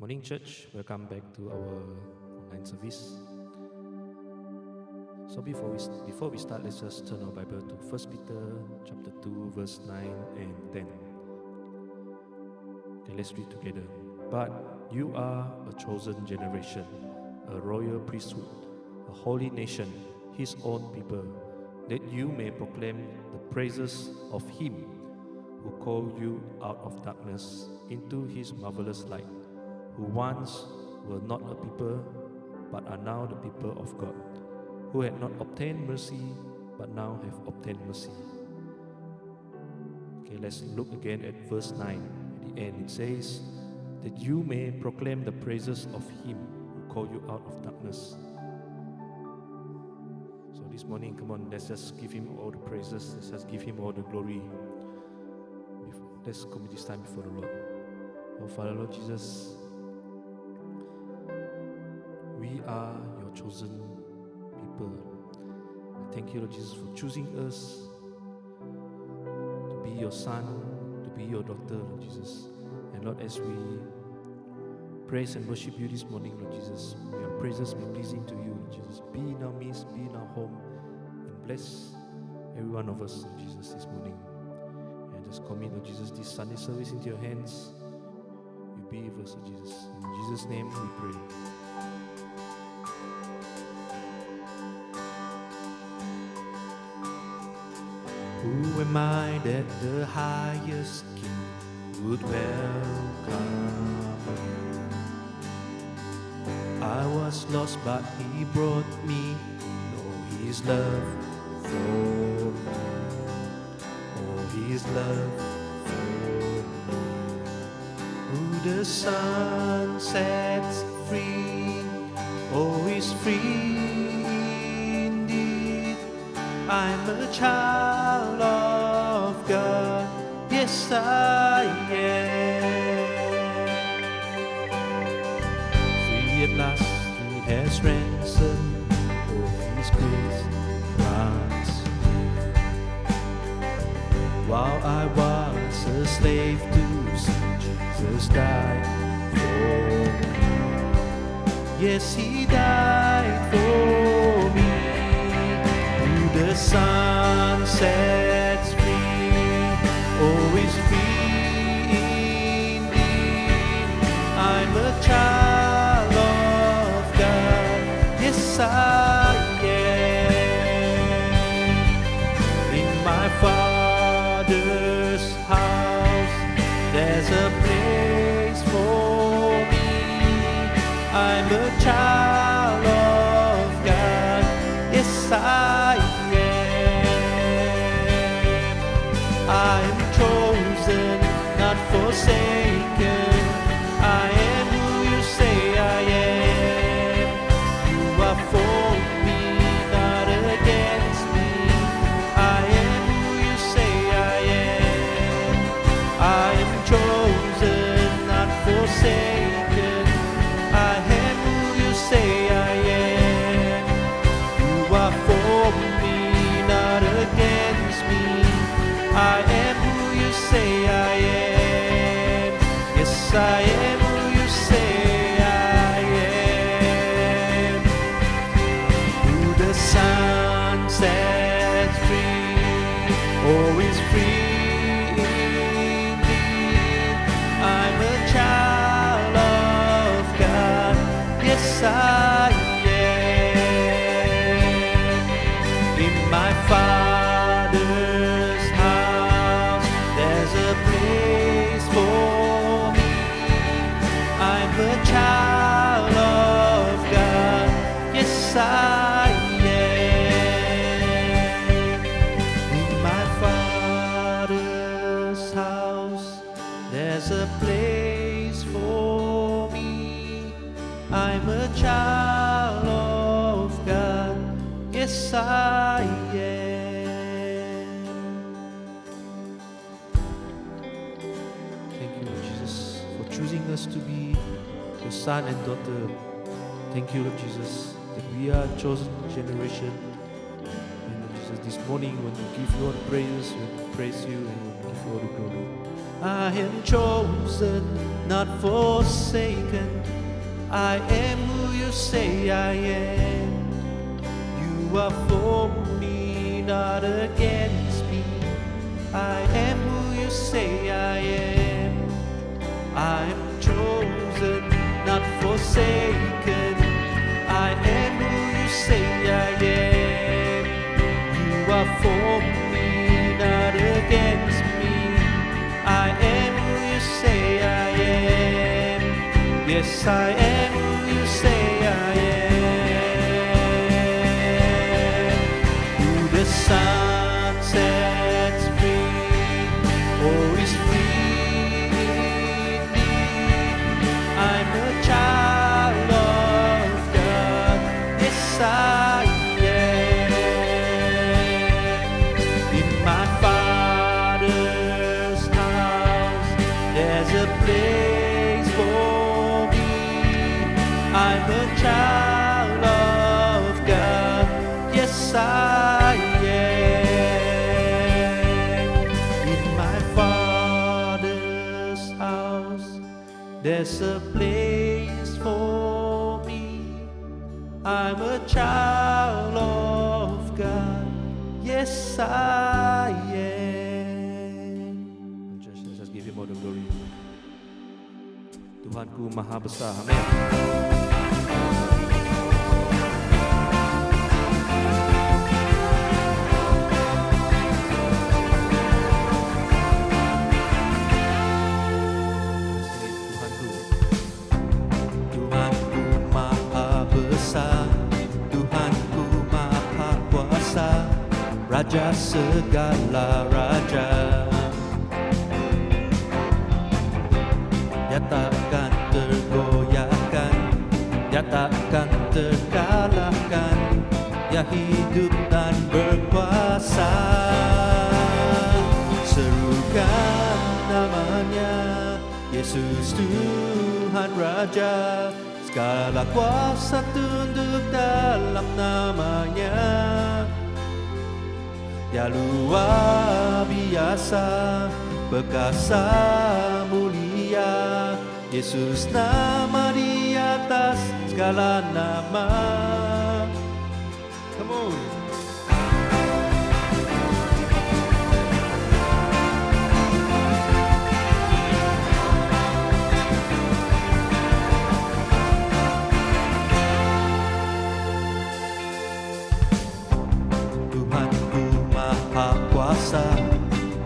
Morning, church. Welcome back to our online service. So before we start, let's just turn our Bible to 1 Peter chapter 2, verse 9 and 10. Okay, let's read together. But you are a chosen generation, a royal priesthood, a holy nation, His own people, that you may proclaim the praises of Him who called you out of darkness into His marvelous light, who once were not a people, but are now the people of God, who had not obtained mercy, but now have obtained mercy. Okay, let's look again at verse 9. At the end it says, that you may proclaim the praises of Him who called you out of darkness. So this morning, come on, let's just give Him all the praises, let's just give Him all the glory. Let's commit this time before the Lord. Oh Father, Lord Jesus, we are your chosen people. I thank you, Lord Jesus, for choosing us to be your son, to be your daughter, Lord Jesus. And Lord, as we praise and worship you this morning, Lord Jesus, may your praises be pleasing to you, Lord Jesus. Be in our midst, be in our home, and bless every one of us, Lord Jesus, this morning. And just commit, Lord Jesus, this Sunday service into your hands. You be with us, Lord Jesus. In Jesus' name we pray. Who am I that the highest King would welcome? I was lost, but He brought me. Know His love for me. Oh, His love for me. Who the sun sets free, oh, is free indeed. I'm a child of God, yes I am. Free at last, He has ransomed, oh, His grace grants. While I was a slave to sin, Jesus died for me. Yes, He died for me. The sun sets free, oh, is free indeed. I'm a child of God, yes I am. In my Father's house, there's a place for me. I'm a child of God, yes I am. I'm chosen, not forsaken. I am who you say I am. You are for me, not against me. I am who you say I am. I am chosen, not forsaken. I am who you say I am. You are for me, not against me. I am who you say I am. Yes, I am who you say I am. Who the sun sets free, oh, is free indeed. I'm a child of God, yes I am. In my Father's house, there's a place for me. I'm a child of God, yes I am. In my Father's house, there's a place for me. I'm a child of God, yes I am. Thank you, Lord Jesus, for choosing us to be your son and daughter. Thank you, Lord Jesus, that we are a chosen generation. And Lord Jesus, this morning when we give you all the praises, when we praise you and when we give you all the glory. I am chosen, not forsaken. I am who you say I am. You are for me, not against me. I am who you say I am. I am chosen, not forsaken. I am who you say I am. You are for me, not against me. I am who you say I am. Yes, I am who you say I am. Who the Son sets free, oh, is free indeed. I'm a child of God. Yes, I am. In my Father's house, there's a place for me. I'm a child of God. Yes, I am. In my Father's house, there's a place for me. I'm a child of God. Yes, I am. Just give him all the glory. Tuhanku Maha Besar. Amin. Raja segala raja, dia takkan tergoyahkan, dia takkan terkalahkan, dia hidup dan berkuasa. Serukan namanya, Yesus Tuhan Raja, segala kuasa tunduk dalam namanya. Dia luar biasa, perkasa mulia. Yesus nama di atas segala nama. Come on.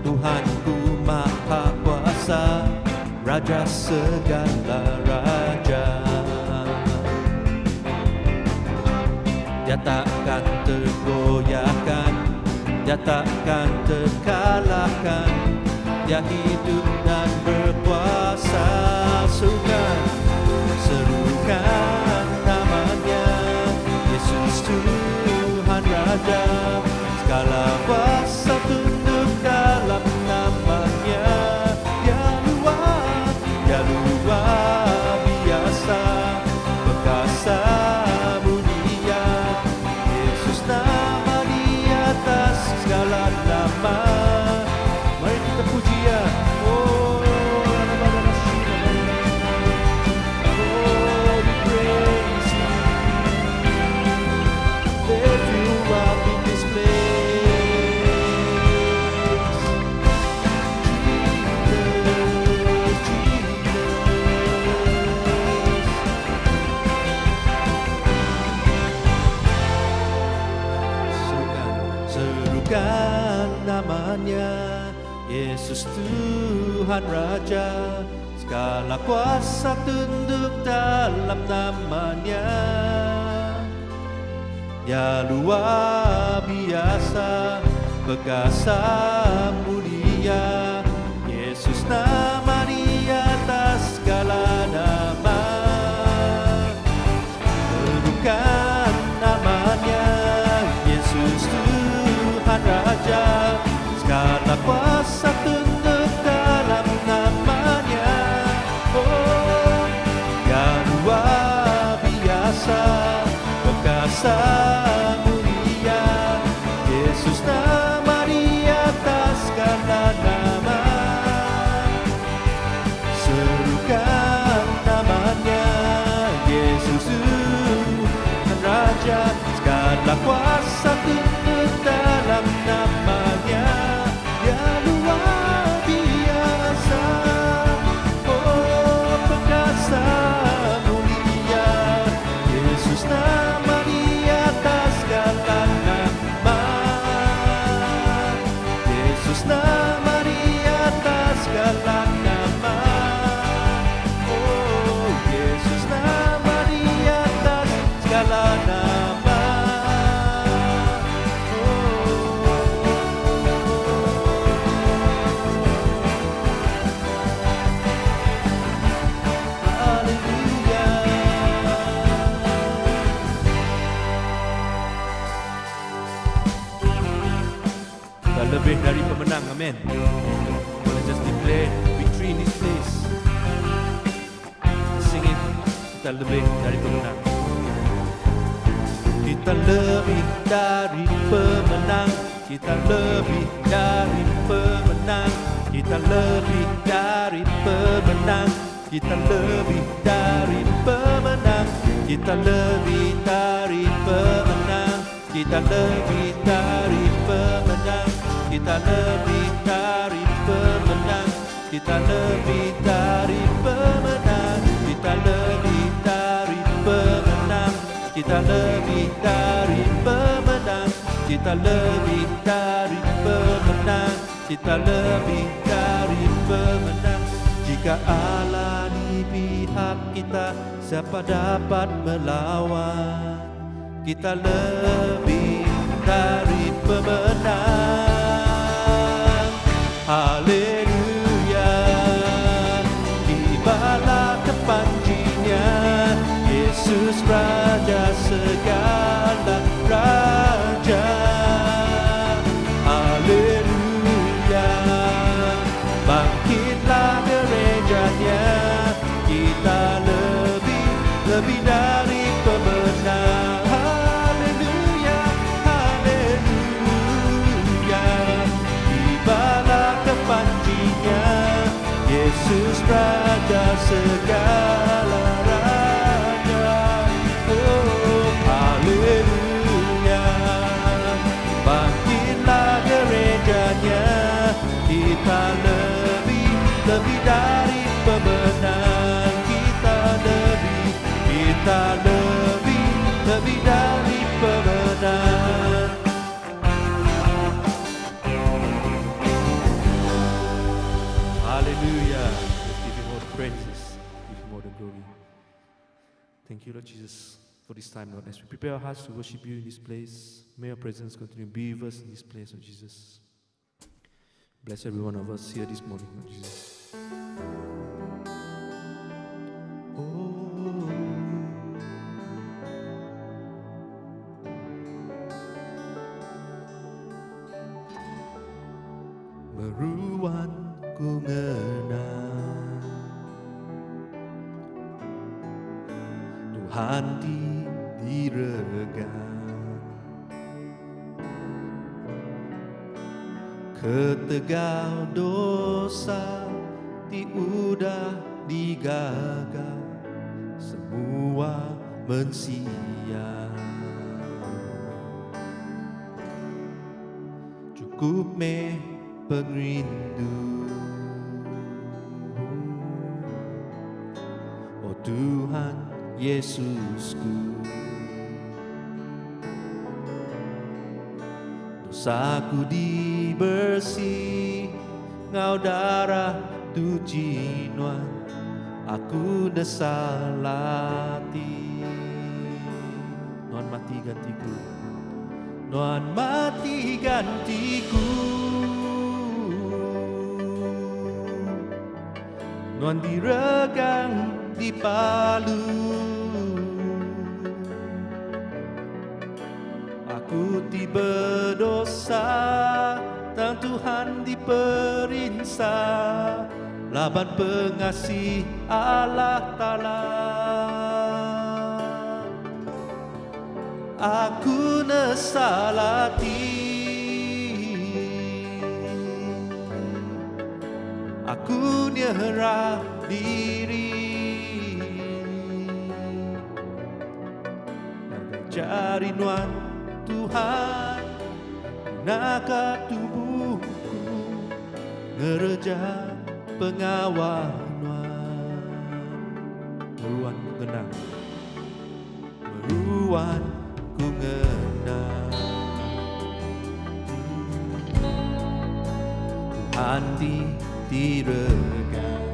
Tuhanku Maha Kuasa, Raja segala raja. Dia takkan tergoyahkan, dia takkan terkalahkan, dia hidup dan berkuasa. Serukan namanya, Yesus Tuhan Raja, segala kuasa tunduk dalam namanya. Dia luar biasa, perkasa mulia. Yesus nama di atas segala nama. Mari kita puji Dia. Oh, we praise Him. Lift you up in this place. Namanya Yesus Tuhan Raja, segala kuasa tunduk dalam namanya. Dia luar biasa, perkasa mulia. Yesus nama di atas segala nama. Serukan namanya, Yesus Tuhan Raja, segala kuasa tunduk dalam namanya. Oh, yang luar biasa, perkasa mulia. Yesus nama di atas segala nama. kuasa tunduk dalam namanya, Dia luar biasa. Oh, perkasa mulia, Yesus nama di atas segala nama. Yesus nama di atas segala nama. Oh, Yesus nama di atas segala nama. Lebih dari pemenang, amin. Let's just declare victory in this place. Sing it, kita lebih dari pemenang. Kita lebih dari pemenang. Kita lebih dari pemenang. Kita lebih dari pemenang. Kita lebih dari pemenang. Kita lebih dari pemenang. Kita lebih dari pemenang. Kita lebih dari pemenang. Kita lebih dari pemenang. Kita lebih dari pemenang. Kita lebih dari pemenang. Kita lebih dari pemenang. Kita lebih dari pemenang. Jika Allah di pihak kita, siapa dapat melawan? Kita lebih dari pemenang. Haleluya, tibalah kepancinya, Yesus Raja segala raja. Haleluya, bangkitlah gerejanya, kita lebih dari pemenang. Haleluya, haleluya, tibalah kepancinya, Yesus Raja segala raja. Oh, haleluya, bangkitlah gerejanya, kita lebih dari pemenang. Kita lebih dari pemenang. Hallelujah. Let's give Him all the praises, give Him all the glory. Thank you, Lord Jesus, for this time, Lord. As we prepare our hearts to worship You in this place, may Your presence continue to be with us in this place, Lord Jesus. Bless every one of us here this morning, Lord Jesus. Meruan ku ngenang Tuhan diregang, ketegau dosa tiudah digagal, semua mensia. Cukup meh pengrindu, oh Tuhan Yesusku. Dosaku dibersih, ngau darah tu jinuan, aku desalati. Nuan mati gantiku, Nuan mati gantiku, Nuan diregang di palu. Aku tiba dosa, tang Tuhan diperinsa, laban pengasih Allah Ta'ala. Aku nesalati, aku nyerah diri, cari Nuan Tuhan, gunakan tubuhku ngerejak pengawanan. Meruan ku ngenang, meruan ku ngenang. Tuhan diregang,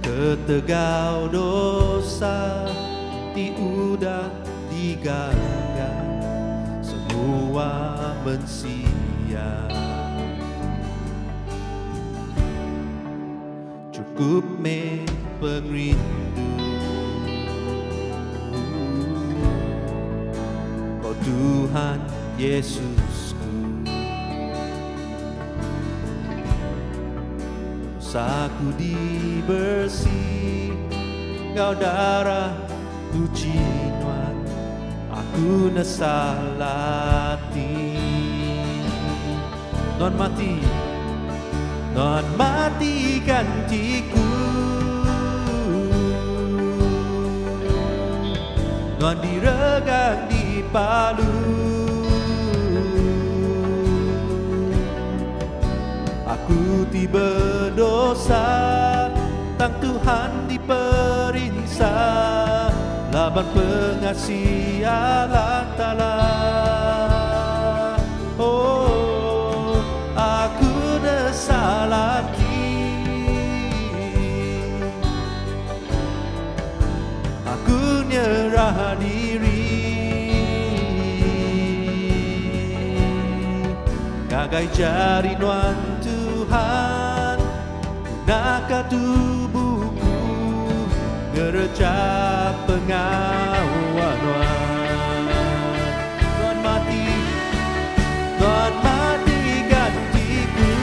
ketegau dosa diudah digagal, semua mensia. Cukup me pengrindu, oh Tuhan Yesusku. Dosaku dibersih, Kau darah kucinuan, aku nasalati. Non mati gantiku, non diregang di palu. Aku tiba dosa, tang Tuhan diperiksa, laban pengasih Allah Ta'ala. Oh, aku nasalati, aku nyerah diri, gagai jari nuan Tuhan, gunakan tubuhku ngerejak pengawanan. Tuhan mati gantiku,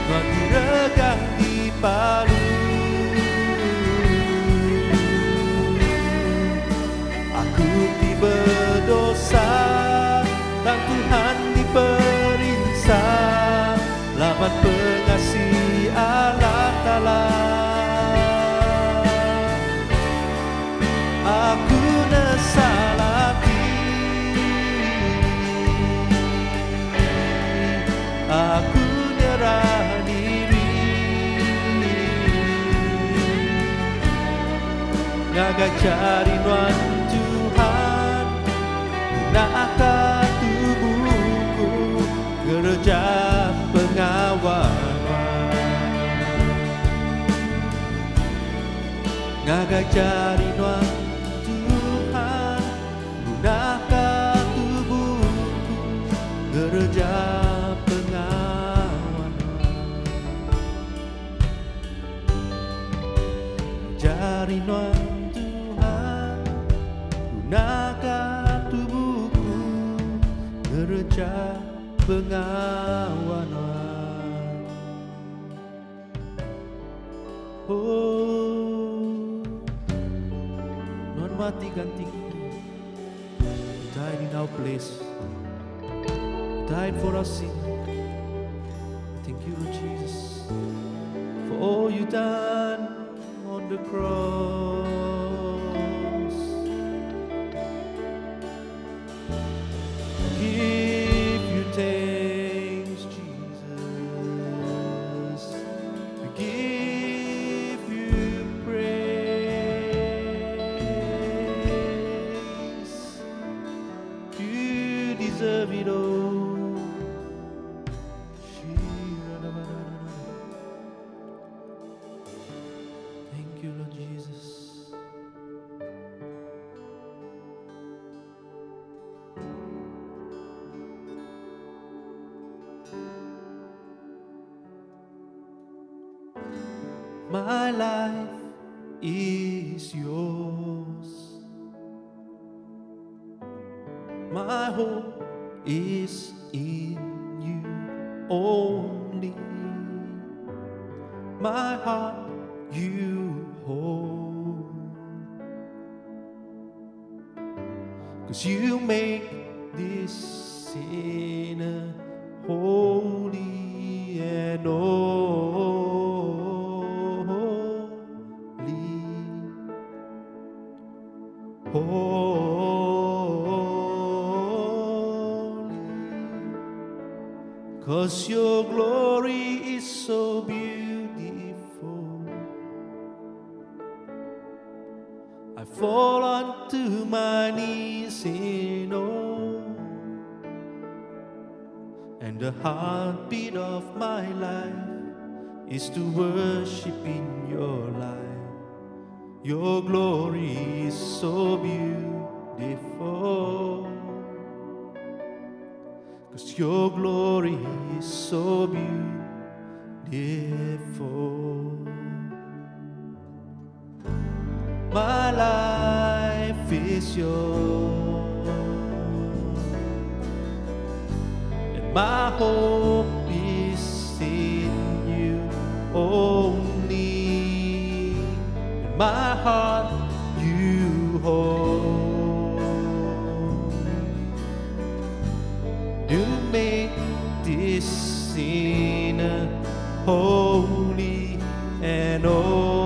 Tuhan diregang di palu. Aku tiba dosa, dan Tuhan diperiksa, laban pengasih Allah Ta'ala. Aku nasalati, aku nyerah diri, ngagai cari nuan Tuhan, gunakan tubuhku ngerejak pengawanan. Ngagai cari nuan Tuhan, gunakan tubuhku ngerejak pengawanan. Cari nuan Tuhan, gunakan tubuhku ngerejak pengawanan. Oh, non mati gantiku, you died in our place, you died for our sin. Thank you, Lord Jesus, for all you done on the cross. Give you thanks, Jesus. We give you praise. You deserve it all. Thank you, Lord Jesus. My life is yours. My hope is in you only. My heart you hold, 'cause you make this sinner holy and old. 'cause your glory is so beautiful. I fall onto my knees in awe, and the heartbeat of my life is to worship in your light. Your glory is so beautiful, 'cause your glory is so beautiful. My life is yours, and my hope is in you only. In my heart you hold. You make this sinner holy and holy.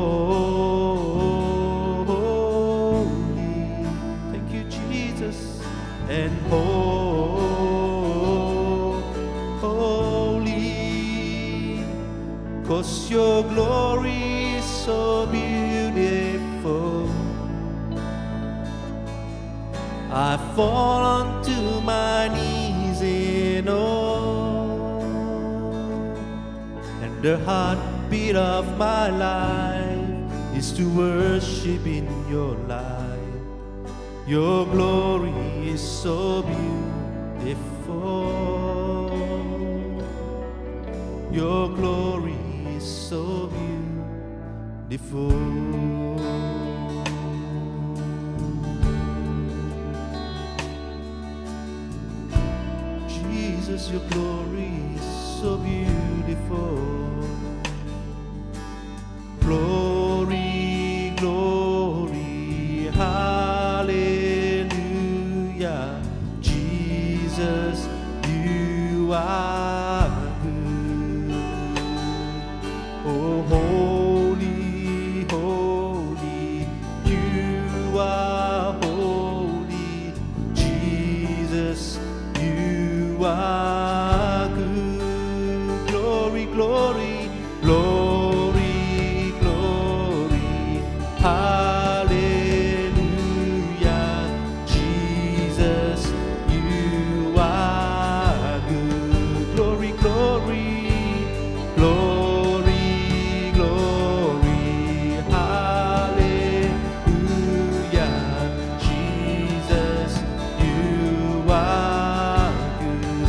Thank you, Jesus, and holy, 'cause your glory is so beautiful. I fall onto my knees in awe, and the heartbeat of my life is to worship in your light. Your glory is so beautiful. Your glory is so beautiful. Jesus, your glory is so beautiful. Glory, glory, hallelujah. Jesus, you are good. Oh, holy, holy, you are holy. Jesus, you are good. Glory, glory, glory, glory, hallelujah. Jesus, you are good. Glory, glory, glory, glory, hallelujah. Jesus, you are good.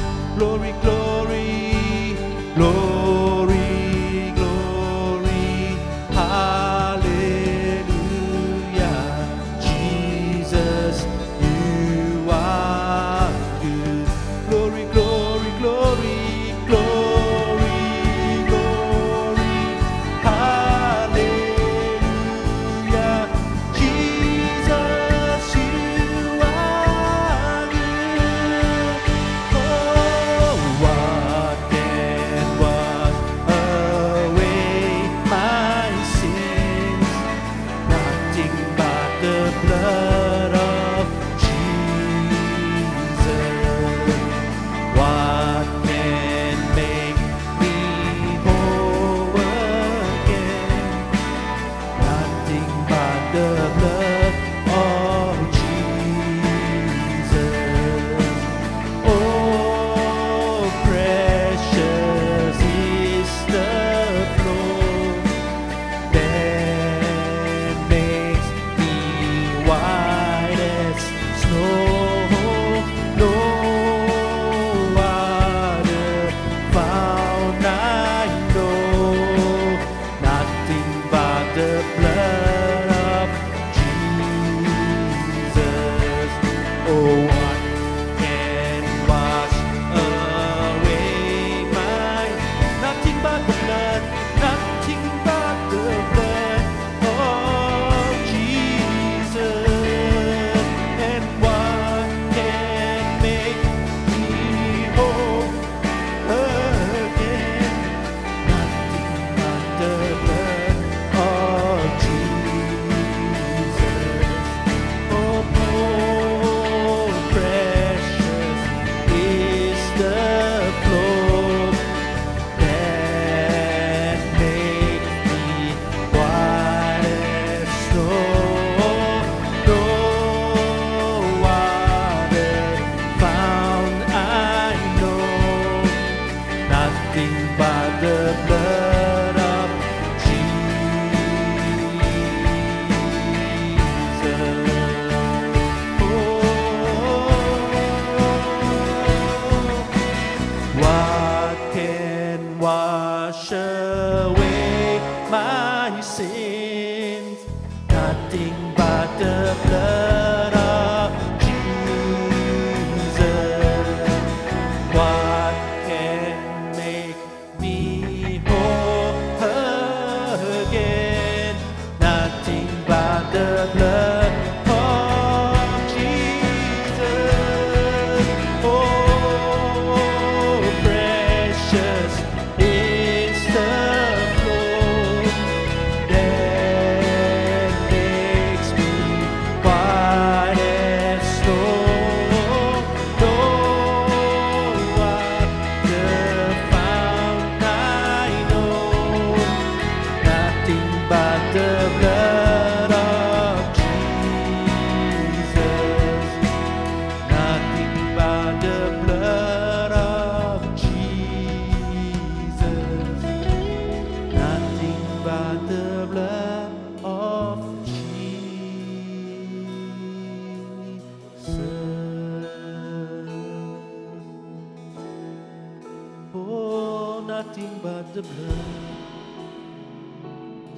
nothing but the blood.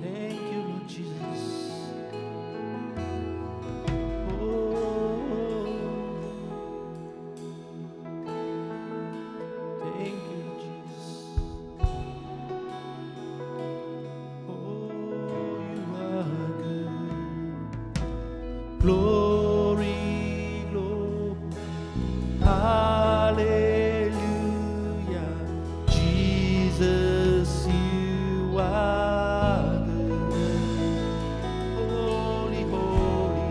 Thank you, Lord Jesus. Oh, thank you, Jesus. Oh, you are good. Glory, glory, hallelujah. Jesus, you are good. Holy, holy,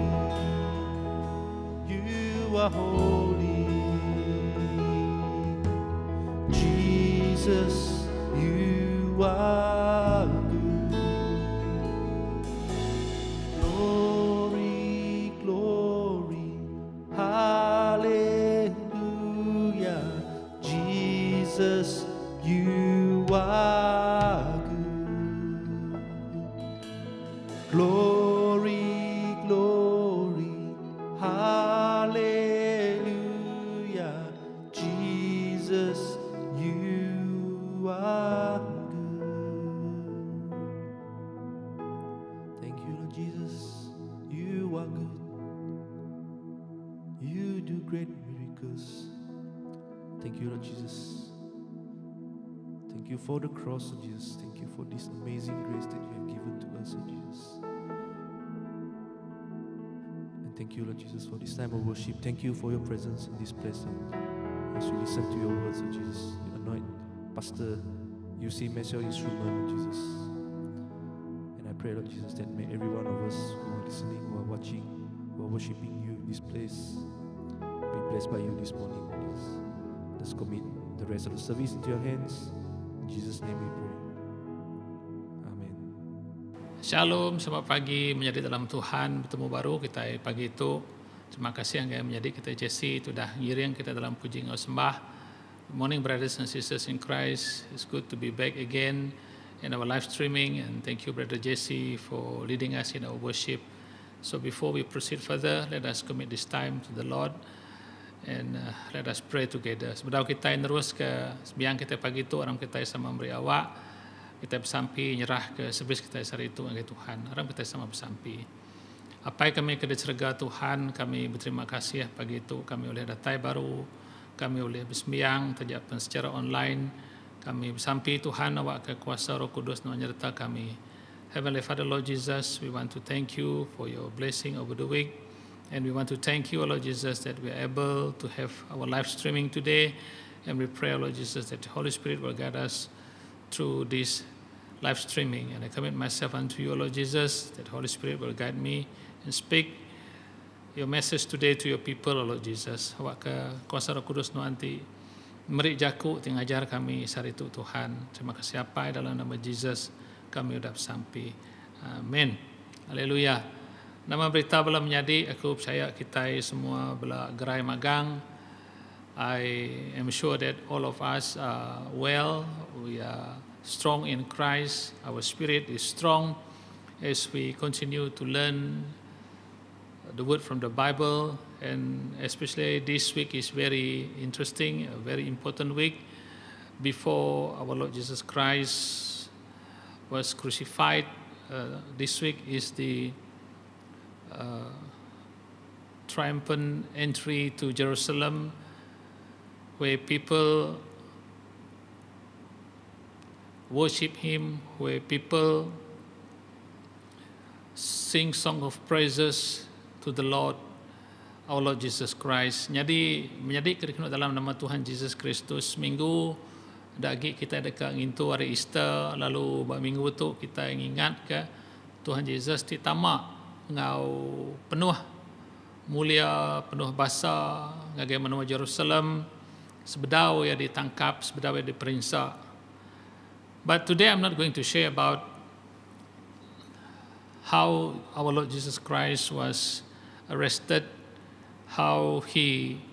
you are holy. Jesus, you are good. Glory, glory, hallelujah. Jesus, you are good. Glory, glory, hallelujah. Jesus, you are good. Thank you, Lord Jesus. You are good. You do great miracles. Thank you, Lord Jesus. Thank you for the cross, Lord Jesus. Thank you for this amazing grace that you have given to us, Lord Jesus. And thank you, Lord Jesus, for this time of worship. Thank you for your presence in this place, Lord. As we listen to your words, Lord Jesus, you anoint Pastor Yusim as your instrument, Lord Jesus. And I pray, Lord Jesus, that may every one of us who are listening, who are watching, who are worshiping you in this place, be blessed by you this morning, Lord Jesus. Let's commit the rest of the service into your hands. In Jesus' name we pray. Amen. Shalom, selamat pagi menjadi dalam Tuhan, bertemu baru kita pagi itu. Terima kasih yang menjadi kita Jesse itu dah ngiring kita dalam puji ngau sembah. Good morning brothers and sisters in Christ. It's good to be back again in our live streaming, and thank you Brother Jesse for leading us in our worship. So before we proceed further, let us commit this time to the Lord and let us pray together. Sebelum kita terus ke sembahyang kita pagi itu, orang kita sama memberi awak, kita bersampi nyerah ke servis kita hari itu dengan Tuhan. Orang kita sama bersampi. Apa yang kami kena cerga Tuhan, kami berterima kasih pagi itu kami oleh datai baru, kami oleh bersembahyang terjadi secara online, kami bersampi Tuhan awak ke kuasa Roh Kudus menyertai kami. Heavenly Father, Lord Jesus, we want to thank you for your blessing over the week, and we want to thank you, Lord Jesus, that we are able to have our live streaming today, and we pray, Lord Jesus, that the Holy Spirit will guide us through this live streaming, and I commit myself unto you, Lord Jesus, that the Holy Spirit will guide me and speak your message today to your people, Lord Jesus. Awak ke kuasa Roh Kudus nanti merik jaku tingajar kami hari itu Tuhan. Terima kasih apa dalam nama Jesus kami udah sampai. Amin. Haleluya. Nama berita belum menjadi, aku percaya kita semua bela gerai magang. I am sure that all of us are well. We are strong in Christ. Our spirit is strong as we continue to learn the word from the Bible, and especially this week is very interesting, a very important week before our Lord Jesus Christ was crucified. This week is the triumphant entry to Jerusalem, where people worship Him, where people sing song of praises to the Lord, our Lord Jesus Christ. Jadi menjadi kerana dalam nama Tuhan Jesus Kristus, minggu dagi kita dekat ngintu hari Easter, lalu minggu tu kita ingat ke Tuhan Yesus di tamak ngau penuh mulia, penuh basa ngagai menua Jerusalem, sebedau ya ditangkap, sebedau ya diperiksa. But today I'm not going to share about how our Lord Jesus Christ was arrested, how He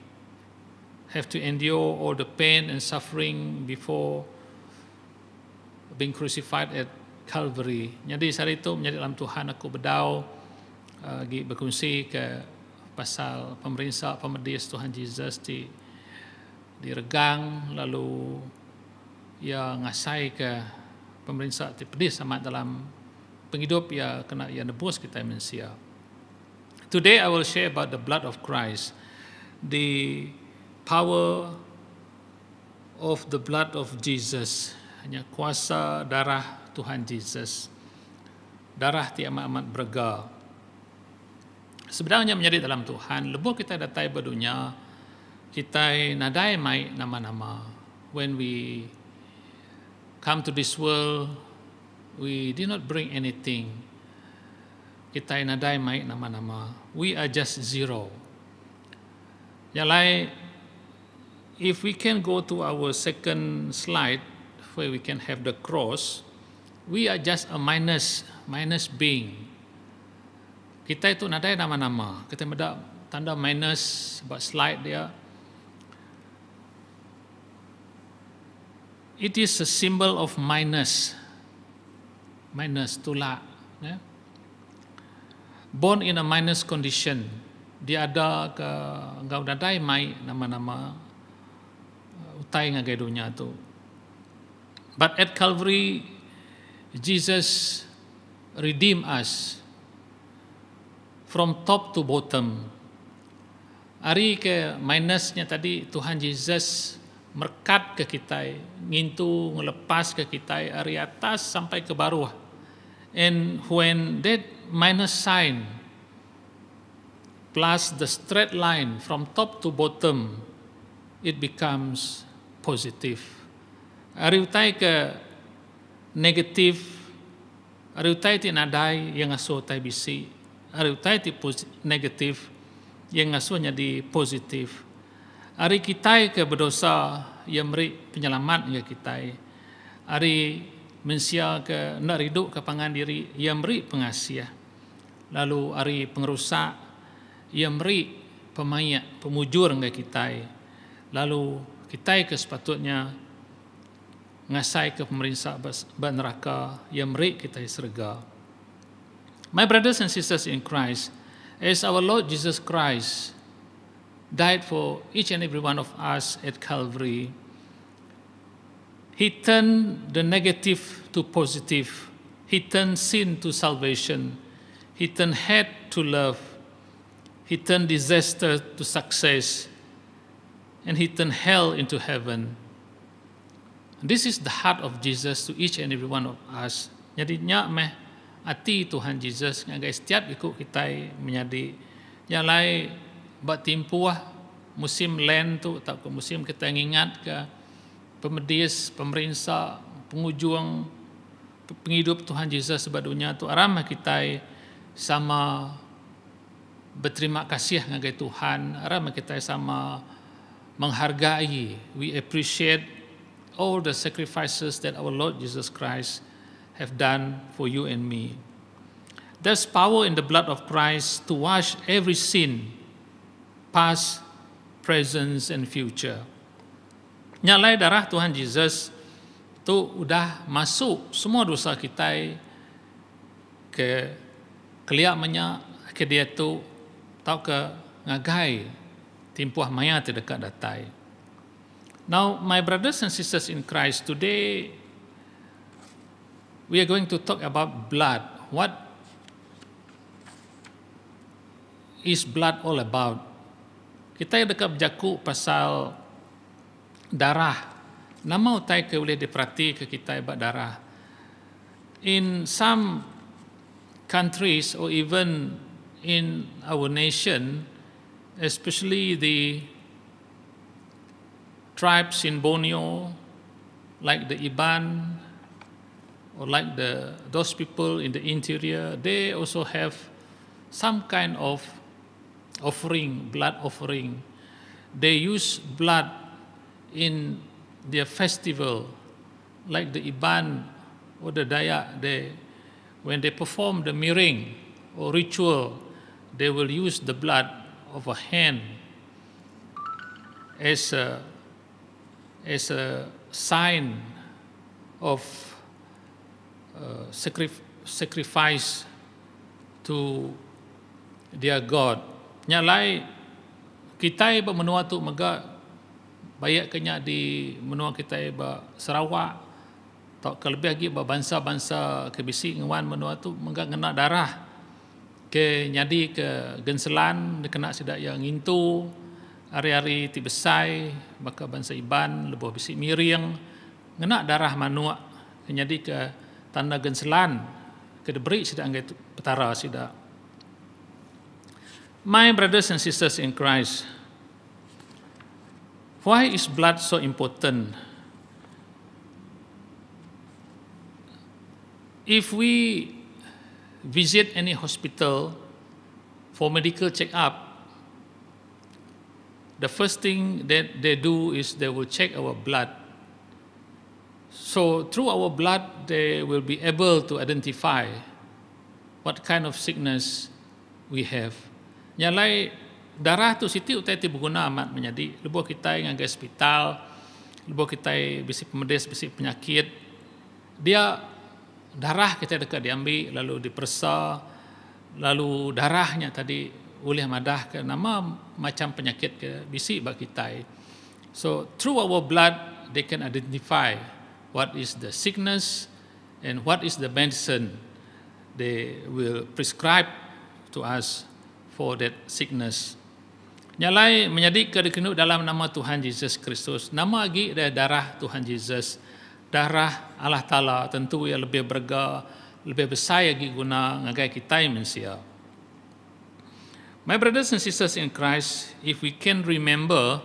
have to endure all the pain and suffering before being crucified at Calvary. Jadi hari itu menjadi dalam Tuhan aku berdau berkongsi ke pasal pemerintah pemedis Tuhan Yesus diregang, lalu ia ngasai ke pemerintah pedis amat dalam penghidup ia kena ia nebus kita manusia. Today I will share about the blood of Christ, the power of the blood of Jesus, hanya kuasa darah Tuhan Yesus, darah ti amat-amat berga. Sebenarnya menjadi dalam Tuhan, lebuh kita datai berdunia, kita nadai mai nama-nama. When we come to this world, we did not bring anything. Kita nadai mai nama-nama. We are just zero. Jalai, if we can go to our second slide, where we can have the cross, we are just a minus being. Kita itu nadai nama-nama. Kita ada tanda minus buat slide dia. It is a symbol of minus tolak. Ya. Born in a minus condition. Dia ada ke engkau nadai mai nama-nama utai ngagai dunia tu. But at Calvary, Jesus redeemed us from top to bottom. Hari ke minusnya tadi Tuhan Yesus merkat ke kita, ngintu ngelepas ke kita dari atas sampai ke bawah. And when that minus sign plus the straight line from top to bottom, it becomes positive. Hari utai ke negatif, hari utai ti nadai yang aso tai bisi, hari utai ti negatif yang aso jadi positif. Hari kita ke berdosa yang beri penyelamat ke kita. Hari manusia ke nak hidup ke pangan diri yang beri pengasih. Lalu hari pengerusak yang beri pemayat, pemujur ke kita. Lalu kita ke sepatutnya ngasai ke pemerintah neraka yang beri kita serga. My brothers and sisters in Christ, as our Lord Jesus Christ died for each and every one of us at Calvary, He turned the negative to positive. He turned sin to salvation. He turned hate to love. He turned disaster to success. And He turned hell into heaven. This is the heart of Jesus to each and every one of us. Jadi nya meh hati Tuhan Yesus ngagai setiap ikut kita menjadi yang lain buat timpuah musim len tu atau ke musim kita ingat ke pemedis, pemerintah, pengujung, penghidup Tuhan Yesus sebab dunia tu aramah kita sama berterima kasih ngagai Tuhan, aramah kita sama menghargai, we appreciate all the sacrifices that our Lord Jesus Christ have done for you and me. There's power in the blood of Christ to wash every sin, past, present, and future. Nyalai darah Tuhan Yesus tu udah masuk semua dosa kita ke keliamannya ke dia tu tau ke ngagai timpuah maya terdekat datai. Now, my brothers and sisters in Christ, today we are going to talk about blood. What is blood all about? Kita dekat berjaku pasal darah. Nama utai ke boleh diperhati ke kita ibat darah. In some countries or even in our nation, especially the tribes in Borneo, like the Iban, or like those people in the interior, they also have some kind of offering, blood offering. They use blood in their festival, like the Iban or the Dayak. When they perform the miring or ritual, they will use the blood of a hen as a sign of sacrifice to their God. Nyalai kita bermenua tu mega Baik kenya di menua kita Sarawak, tak kelebih lagi bangsa-bangsa ke bisi ngawan menua tu mengena darah ke nyadi ke genselan kena sidak yang ngintu hari-hari ti besai maka bangsa Iban lebih bisi miring ngena darah manua ke nyadi ke tanda genselan ke deberi sidak anggai petara sidak. My brothers and sisters in Christ, why is blood so important? If we visit any hospital for medical check-up, the first thing that they do is they will check our blood. So through our blood, they will be able to identify what kind of sickness we have. Nyalai darah tu siti utai ti berguna amat menjadi lebuh kita yang ke hospital, lebuh kita bisi pemedes, bisi penyakit, dia darah kita dekat diambil lalu diperiksa, lalu darahnya tadi boleh madah ke nama macam penyakit ke bisi bak kita. So through our blood they can identify what is the sickness and what is the medicine they will prescribe to us for that sickness. Nyalai menjadi kedekenu dalam nama Tuhan Yesus Kristus. Nama lagi dari darah Tuhan Yesus. Darah Allah Ta'ala tentu yang lebih berharga, lebih besar lagi guna ngagai kita manusia. My brothers and sisters in Christ, if we can remember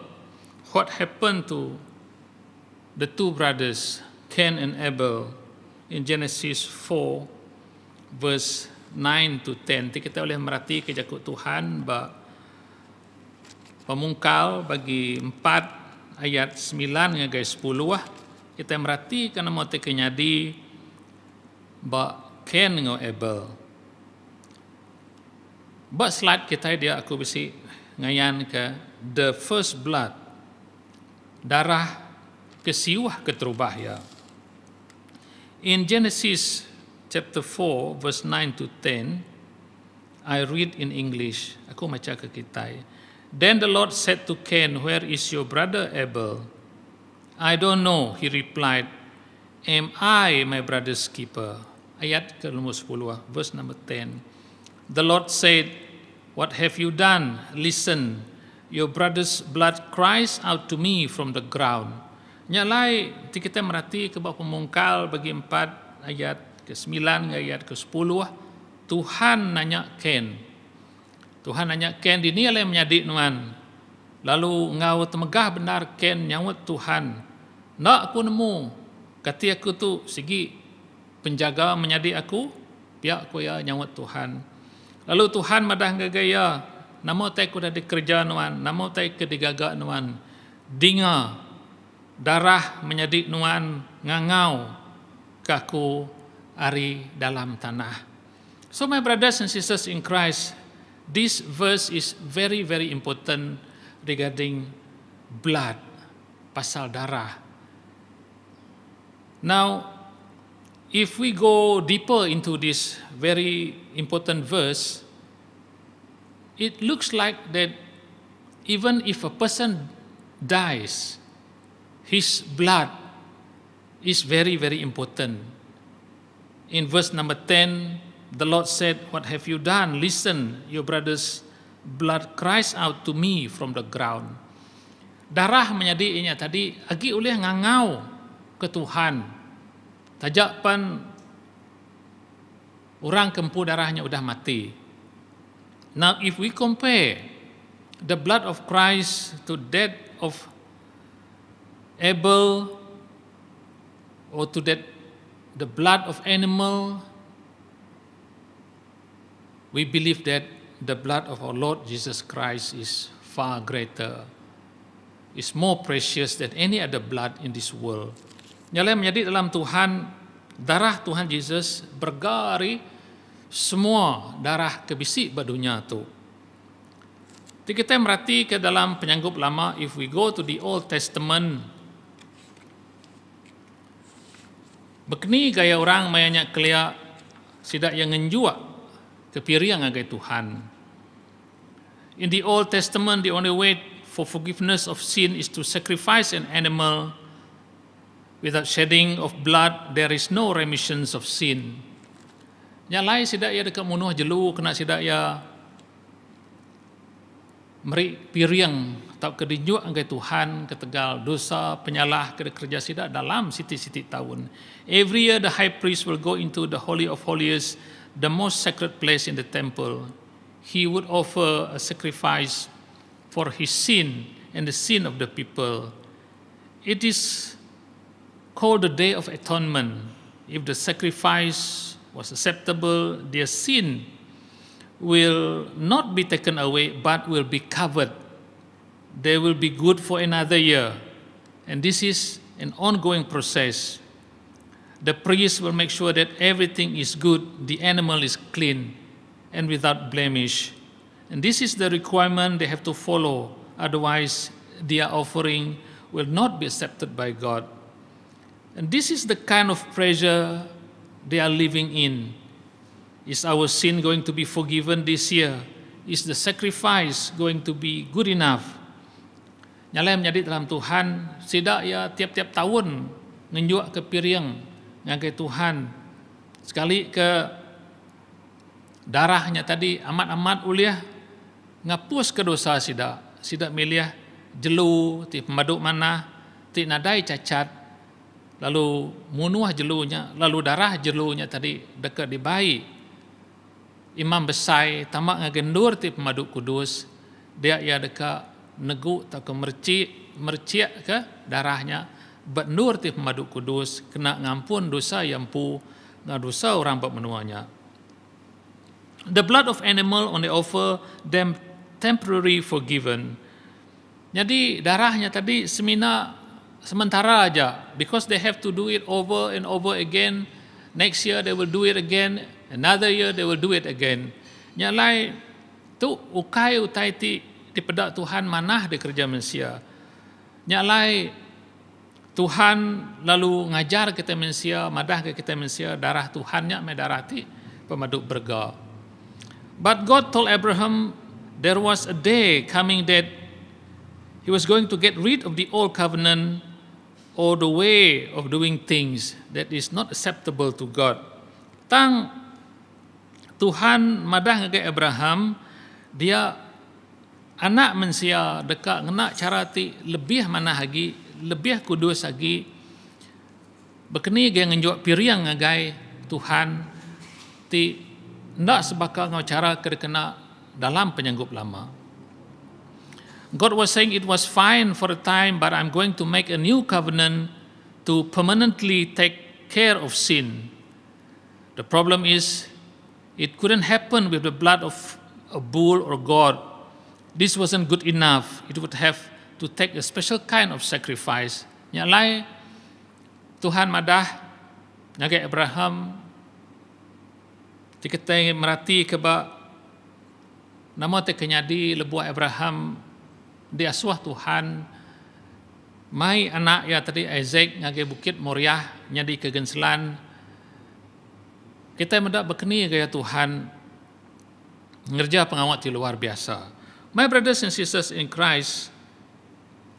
what happened to the two brothers, Cain and Abel, in Genesis 4, verse 9 to 10, kita boleh merhati kejakut Tuhan pemungkal bagi 4 ayat 9 hingga 10 kita merhati kerana mau terkenyadi Cain dengan Abel. Slide kita dia aku bisi ngayan ke the first blood, darah kesiwah keterubah ya. In Genesis chapter 4 verse 9 to 10, I read in English, aku baca ke kita. Then the Lord said to Cain, where is your brother Abel? I don't know, he replied. Am I my brother's keeper? Ayat ke-10, verse number 10. The Lord said, what have you done? Listen, your brother's blood cries out to me from the ground. Nyalai, kita merhati ke bawah pemungkal bagi 4 ayat ke-9 ayat ke-10, Tuhan nanya Cain. Tuhan nanya Cain, di ni yang menjadi nuan. Lalu ngau temegah benar Cain nyawut Tuhan. Nak aku nemu, kata aku tu segi penjaga menjadi aku, pihak aku ya nyawut Tuhan. Lalu Tuhan madah gaya, nama tak aku dah dikerja nuan, nama tak aku digagak nuan. Dinga, darah menjadi nuan ngangau kaku ari dalam tanah. So my brothers and sisters in Christ, this verse is very, very important regarding blood, pasal darah. Now, if we go deeper into this very important verse, it looks like that even if a person dies, his blood is very, very important. In verse number 10, the Lord said, what have you done? Listen, your brother's blood cries out to me from the ground. Darah menjadinya tadi, agi oleh ngangau ke Tuhan. Tajak pan orang kempu darahnya udah mati. Now if we compare the blood of Christ to that of Abel or to that the blood of animal, we believe that the blood of our Lord Jesus Christ is far greater, is more precious than any other blood in this world. Nyala menjadi dalam Tuhan, darah Tuhan Yesus bergari semua darah kebisik badunya tu. Jadi kita merhati ke dalam penyanggup lama, if we go to the Old Testament, begini gaya orang banyak kelia sidak yang ngenjuak kepiriang agai Tuhan. In the Old Testament, the only way for forgiveness of sin is to sacrifice an animal. Without shedding of blood, there is no remission of sin. Yang lain sidak ia dekat munuh jelu, kena sidak ia meri piriang atau kedinjuk angkai Tuhan, ketegal dosa, penyalah, kerja sidak dalam siti-siti tahun. Every year the high priest will go into the Holy of Holies, the most sacred place in the temple. He would offer a sacrifice for his sin and the sin of the people. It is called the Day of Atonement. If the sacrifice was acceptable, their sin will not be taken away, but will be covered. They will be good for another year. And this is an ongoing process. The priest will make sure that everything is good, the animal is clean and without blemish. And this is the requirement they have to follow. Otherwise, their offering will not be accepted by God. And this is the kind of pressure they are living in. Is our sin going to be forgiven this year? Is the sacrifice going to be good enough? Nyalai menjadi dalam Tuhan, sidak ya tiap-tiap tahun ngenjuk ke piriang ngagai Tuhan. Sekali ke darahnya tadi amat-amat uliah ngapus ke dosa sidak. Sidak milih jelu, ti pemaduk mana, ti nadai cacat, lalu munuah jelunya, lalu darah jelunya tadi dekat di bayi. Imam besai tamak ngagendur ti pemaduk kudus, dia ia dekat negu tak ke merciak ke darahnya, bendur ti pemaduk kudus, kena ngampun dosa yang pu, ngadosa orang bab menuanya. The blood of animal on the offer them temporary forgiven. Jadi darahnya tadi semina sementara aja, because they have to do it over and over again. Next year they will do it again, another year they will do it again. Nyalai tu ukai utai ti di pedak Tuhan manah di kerja manusia. Nyalai Tuhan lalu ngajar kita manusia, madah ke kita manusia, darah Tuhannya medarati pemaduk berga. But God told Abraham there was a day coming that he was going to get rid of the old covenant or the way of doing things that is not acceptable to God. Tang Tuhan madah ngagai Abraham, dia anak manusia dekat ngena cara ti lebih mana lagi, lebih kudus lagi. Bekeni dia ngenjuk piriang ngagai Tuhan ti ndak sebaka ngau cara kena dalam penyanggup lama. God was saying it was fine for a time, but I'm going to make a new covenant to permanently take care of sin. The problem is it couldn't happen with the blood of a bull or goat. This wasn't good enough. It would have to take a special kind of sacrifice. Nyalai Tuhan madah ngagai Abraham diketai merati keba nama te kenyadi lebuah Abraham di asuah Tuhan mai anak ya tadi Isaac ngagai bukit Moriah nyadi kegenselan kita mendak bekeni gaya Tuhan ngerja pengawat di luar biasa. My brothers and sisters in Christ,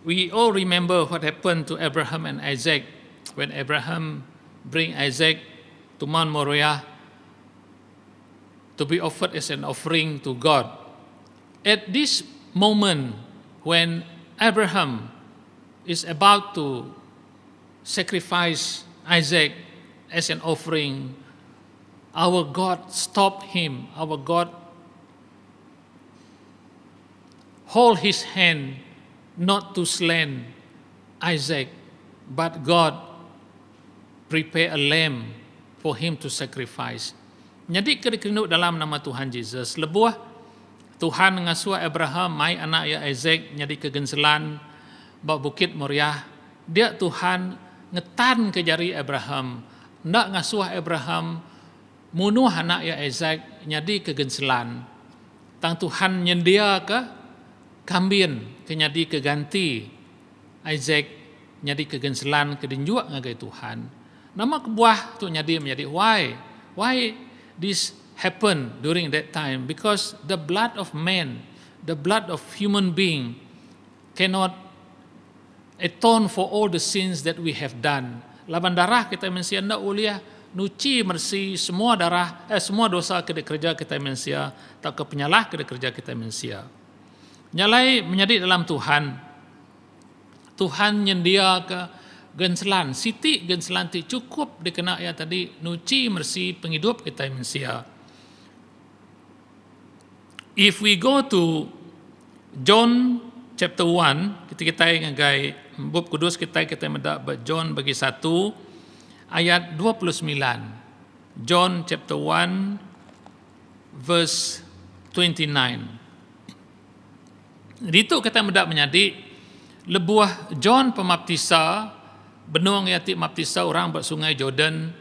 we all remember what happened to Abraham and Isaac when Abraham bring Isaac to Mount Moriah to be offered as an offering to God. At this moment when Abraham is about to sacrifice Isaac as an offering, our God stopped him. Our God hold his hand not to slay Isaac, but God prepare a lamb for him to sacrifice. Jadi kerikrinuk dalam nama Tuhan Yesus, lebuah Tuhan ngasuh Abraham mai anak ya Isaac nyadi kegenselan bak bukit Moriah. Dia Tuhan ngetan ke jari Abraham, ndak ngasuh Abraham munuh anak ya Isaac nyadi kegenselan. Tang Tuhan nyendia ke kambin ke nyadi keganti Isaac nyadi kegenselan kedinjuak ngagai Tuhan. Nama kebuah tu nyadi menjadi why this happened during that time? Because the blood of man, the blood of human being cannot atone for all the sins that we have done. Laban darah kita mensia ndak uliah nuci mersi semua semua dosa kita kerja kita mensia, tak ke penyalah kita kerja kita mensia. Nyalai menjadi dalam Tuhan. Tuhan nyendia ke genselan, siti genselan ti cukup dikena ya tadi nuci mersi penghidup kita mensia. If we go to John chapter 1, kita ngagai bab kudus kita mendak John bagi 1 ayat 29. John chapter 1 verse 29. Itu kita mendak menjadi lebuah John Pembaptisa benuang yati baptisa orang buat sungai Jordan,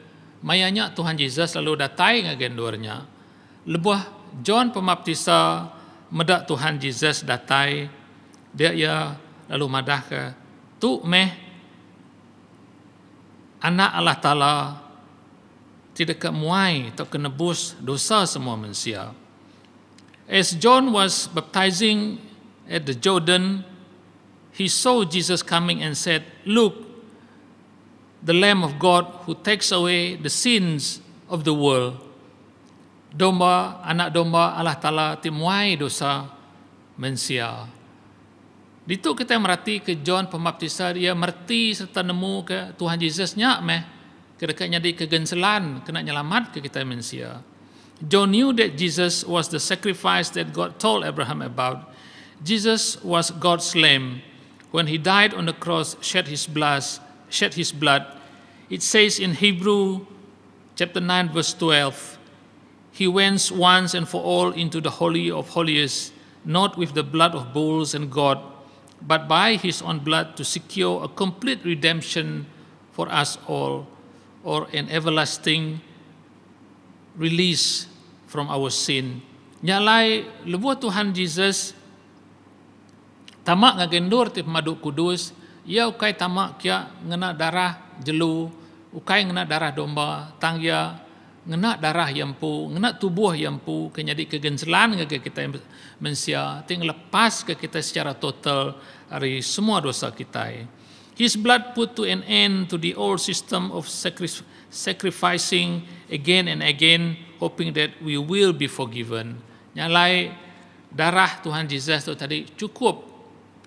mayanya Tuhan Yesus lalu datai ngagendurnya. Lebuah John Pembaptisa medak Tuhan Yesus datai, dia ya lalu madah ke tu meh anak Allah Ta'ala tidak kemuai atau kenebus dosa semua manusia. As John was baptizing at the Jordan, he saw Jesus coming and said, "Look, the Lamb of God who takes away the sins of the world." Domba, anak domba Allah Ta'ala timuai dosa manusia. Itu kita merhati ke John Pembaptisa, dia merti serta nemu ke Tuhan Yesus nyak meh kedekatnya di kegenselan kena nyelamat ke kita manusia. John knew that Jesus was the sacrifice that God told Abraham about. Jesus was God's lamb. When he died on the cross, shed his blood. It says in Hebrew chapter 9 verse 12, he went once and for all into the Holy of Holies, not with the blood of bulls and goats, but by his own blood to secure a complete redemption for us all, or an everlasting release from our sin. Nyalai lebuah Tuhan Yesus tamak ngagendur ti pemaduk kudus, ia ukai tamak kia ngena darah jelu, ukai ngena darah domba, tang ia ngena darah yampu, ngena tubuh yampu, kenyadi kegenselan ke kita mensia, ting lepas ke kita secara total dari semua dosa kita. His blood put to an end to the old system of sacrificing again and again, hoping that we will be forgiven. Nyalai darah Tuhan Yesus itu tadi cukup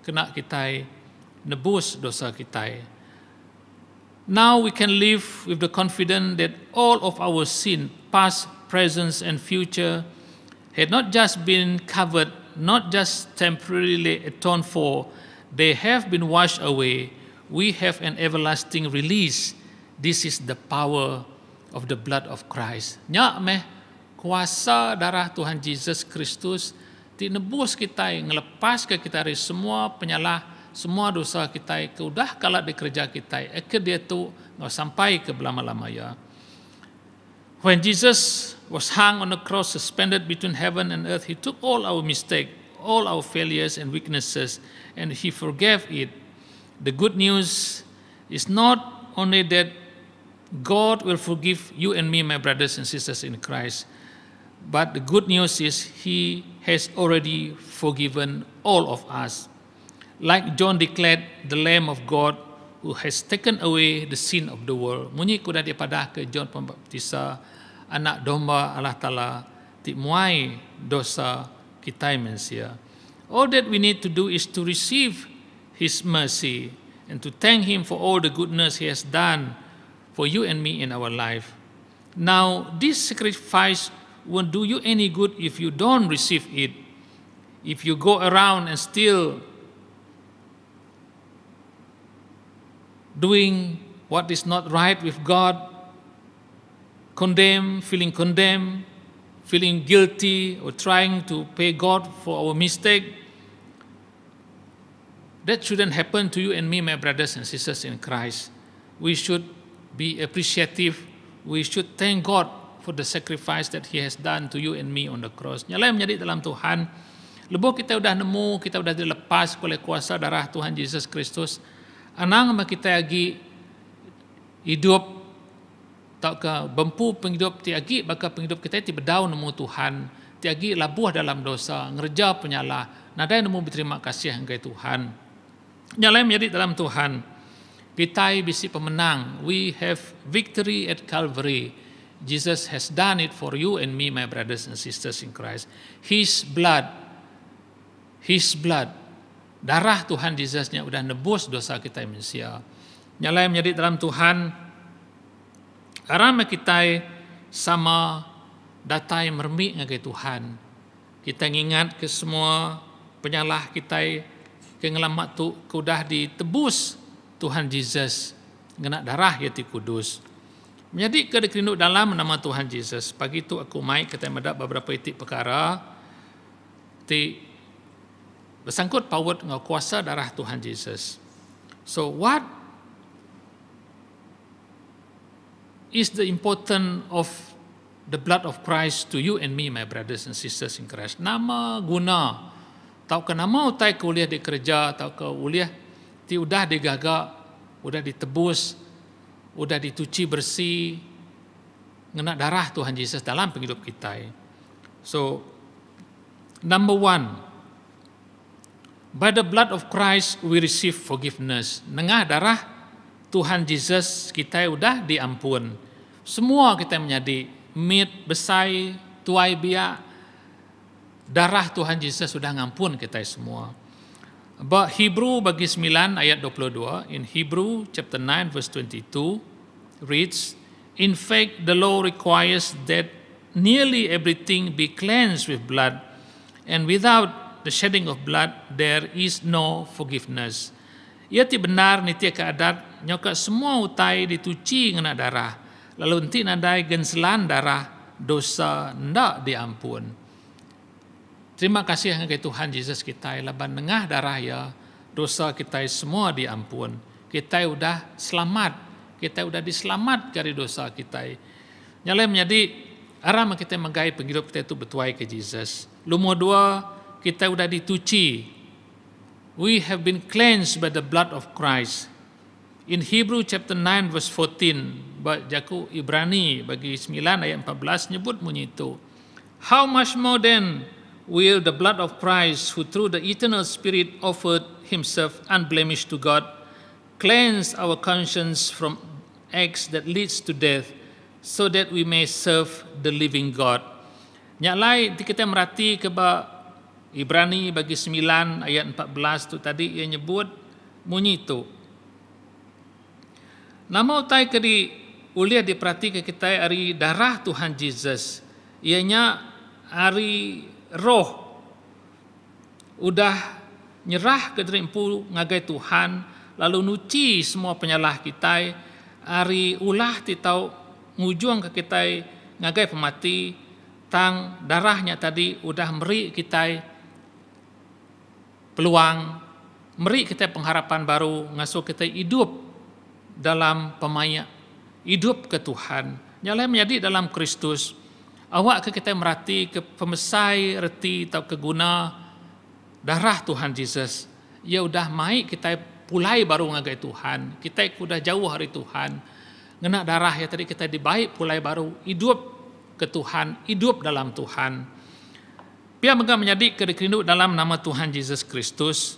kena kita nebus dosa kita. Now we can live with the confidence that all of our sin, past, present, and future, had not just been covered, not just temporarily atoned for, they have been washed away. We have an everlasting release. This is the power of the blood of Christ. Nyak meh kuasa darah Tuhan Yesus Kristus ti nebus kita, ngelepas ke kita dari semua penyalah, semua dosa kita, keudah kalah di kerja kita, dia tu nggak sampai ke belama-lamanya. When Jesus was hung on the cross, suspended between heaven and earth, he took all our mistakes, all our failures and weaknesses, and he forgave it. The good news is not only that God will forgive you and me, my brothers and sisters in Christ, but the good news is he has already forgiven all of us. Like John declared, the Lamb of God who has taken away the sin of the world. Munyi kuda daripada ke John Pembaptisa, anak domba Allah Ta'ala, timuai dosa kita manusia. All that we need to do is to receive his mercy and to thank him for all the goodness he has done for you and me in our life. Now, this sacrifice won't do you any good if you don't receive it. If you go around and still doing what is not right with God, feeling condemned, feeling guilty, or trying to pay God for our mistake, that shouldn't happen to you and me, my brothers and sisters in Christ. We should be appreciative. We should thank God for the sacrifice that he has done to you and me on the cross. Nyalai menjadi dalam Tuhan, lebuh kita udah nemu, kita udah dilepas oleh kuasa darah Tuhan Yesus Kristus. Anang kita lagi hidup tak ke bempu penghidup tiagi, baka penghidup kita ti bedau nemu Tuhan, tiagi labuh dalam dosa, ngerja penyalah, nadai nemu berterima kasih engkai Tuhan. Nyalai menjadi dalam Tuhan. Kita bisi pemenang. We have victory at Calvary. Jesus has done it for you and me, my brothers and sisters in Christ. His blood, darah Tuhan Yesusnya udah nebus dosa kita manusia. Nyalai menjadi dalam Tuhan. Arama kita sama datai mermi ngagai Tuhan. Kita ingat ke semua penyalah kita ke ngelamat tu kudah ditebus Tuhan Yesus ngena darah yaitu kudus. Menjadi kedekrinuk dalam nama Tuhan Yesus. Pagi itu aku mai kita mendapat beberapa itik perkara ti bersangkut paut dengan kuasa darah Tuhan Yesus. So what is the importance of the blood of Christ to you and me, my brothers and sisters in Christ? Nama guna. Tau ke nama utai ke uliah di kerja, tau ke uliah ti udah digagak, udah ditebus, udah dituci bersih, ngena darah Tuhan Yesus dalam penghidup kita. So, number one, by the blood of Christ we receive forgiveness. Nengah darah Tuhan Yesus kita udah diampun. Semua kita menjadi mit, besai, tuai biak, darah Tuhan Yesus sudah ngampun kita semua. But Hebrew bagi 9 ayat 22, in Hebrew chapter 9 verse 22 reads, in fact the law requires that nearly everything be cleansed with blood, and without the shedding of blood there is no forgiveness. Ia ti benar ni tia keadat nyoka semua utai dituci ngena darah, lalu enti nadai genselan darah dosa ndak diampun. Terima kasih kepada Tuhan Yesus kita, laban nengah darah ya dosa kita semua diampun. Kita sudah selamat, kita sudah diselamat dari dosa kita. Nyalai menjadi aram kita menggai penghidup kita itu bertuai ke Yesus. Lumur dua, kita sudah dituci. We have been cleansed by the blood of Christ. In Hebrew chapter 9 verse 14, jaku Ibrani bagi 9 ayat 14 nyebut bunyi itu. How much more then will the blood of Christ, who through the eternal Spirit offered himself unblemished to God, cleanse our conscience from acts that leads to death, so that we may serve the living God. Nyalai kita merhati ke Ibrani bagi 9 ayat 14 tu tadi ia nyebut bunyi itu. Nama utai ke di uliah diperhati ke kita hari darah Tuhan Yesus. Ianya hari roh udah nyerah ke derimpu ngagai Tuhan, lalu nuci semua penyalah kita, hari ulah titau ngujung ke kita ngagai pemati, tang darahnya tadi udah meri kita peluang, meri kita pengharapan baru, ngasuh kita hidup dalam pemaya, hidup ke Tuhan. Nyalai menjadi dalam Kristus. Awak ke kita merhati ke pemesai reti atau keguna darah Tuhan Yesus. Ya udah mai kita pulai baru ngagai Tuhan. Kita udah jauh hari Tuhan. Ngena darah ya tadi kita dibaik pulai baru. Hidup ke Tuhan, hidup dalam Tuhan. Pia megah menjadi kedekrindu dalam nama Tuhan Yesus Kristus.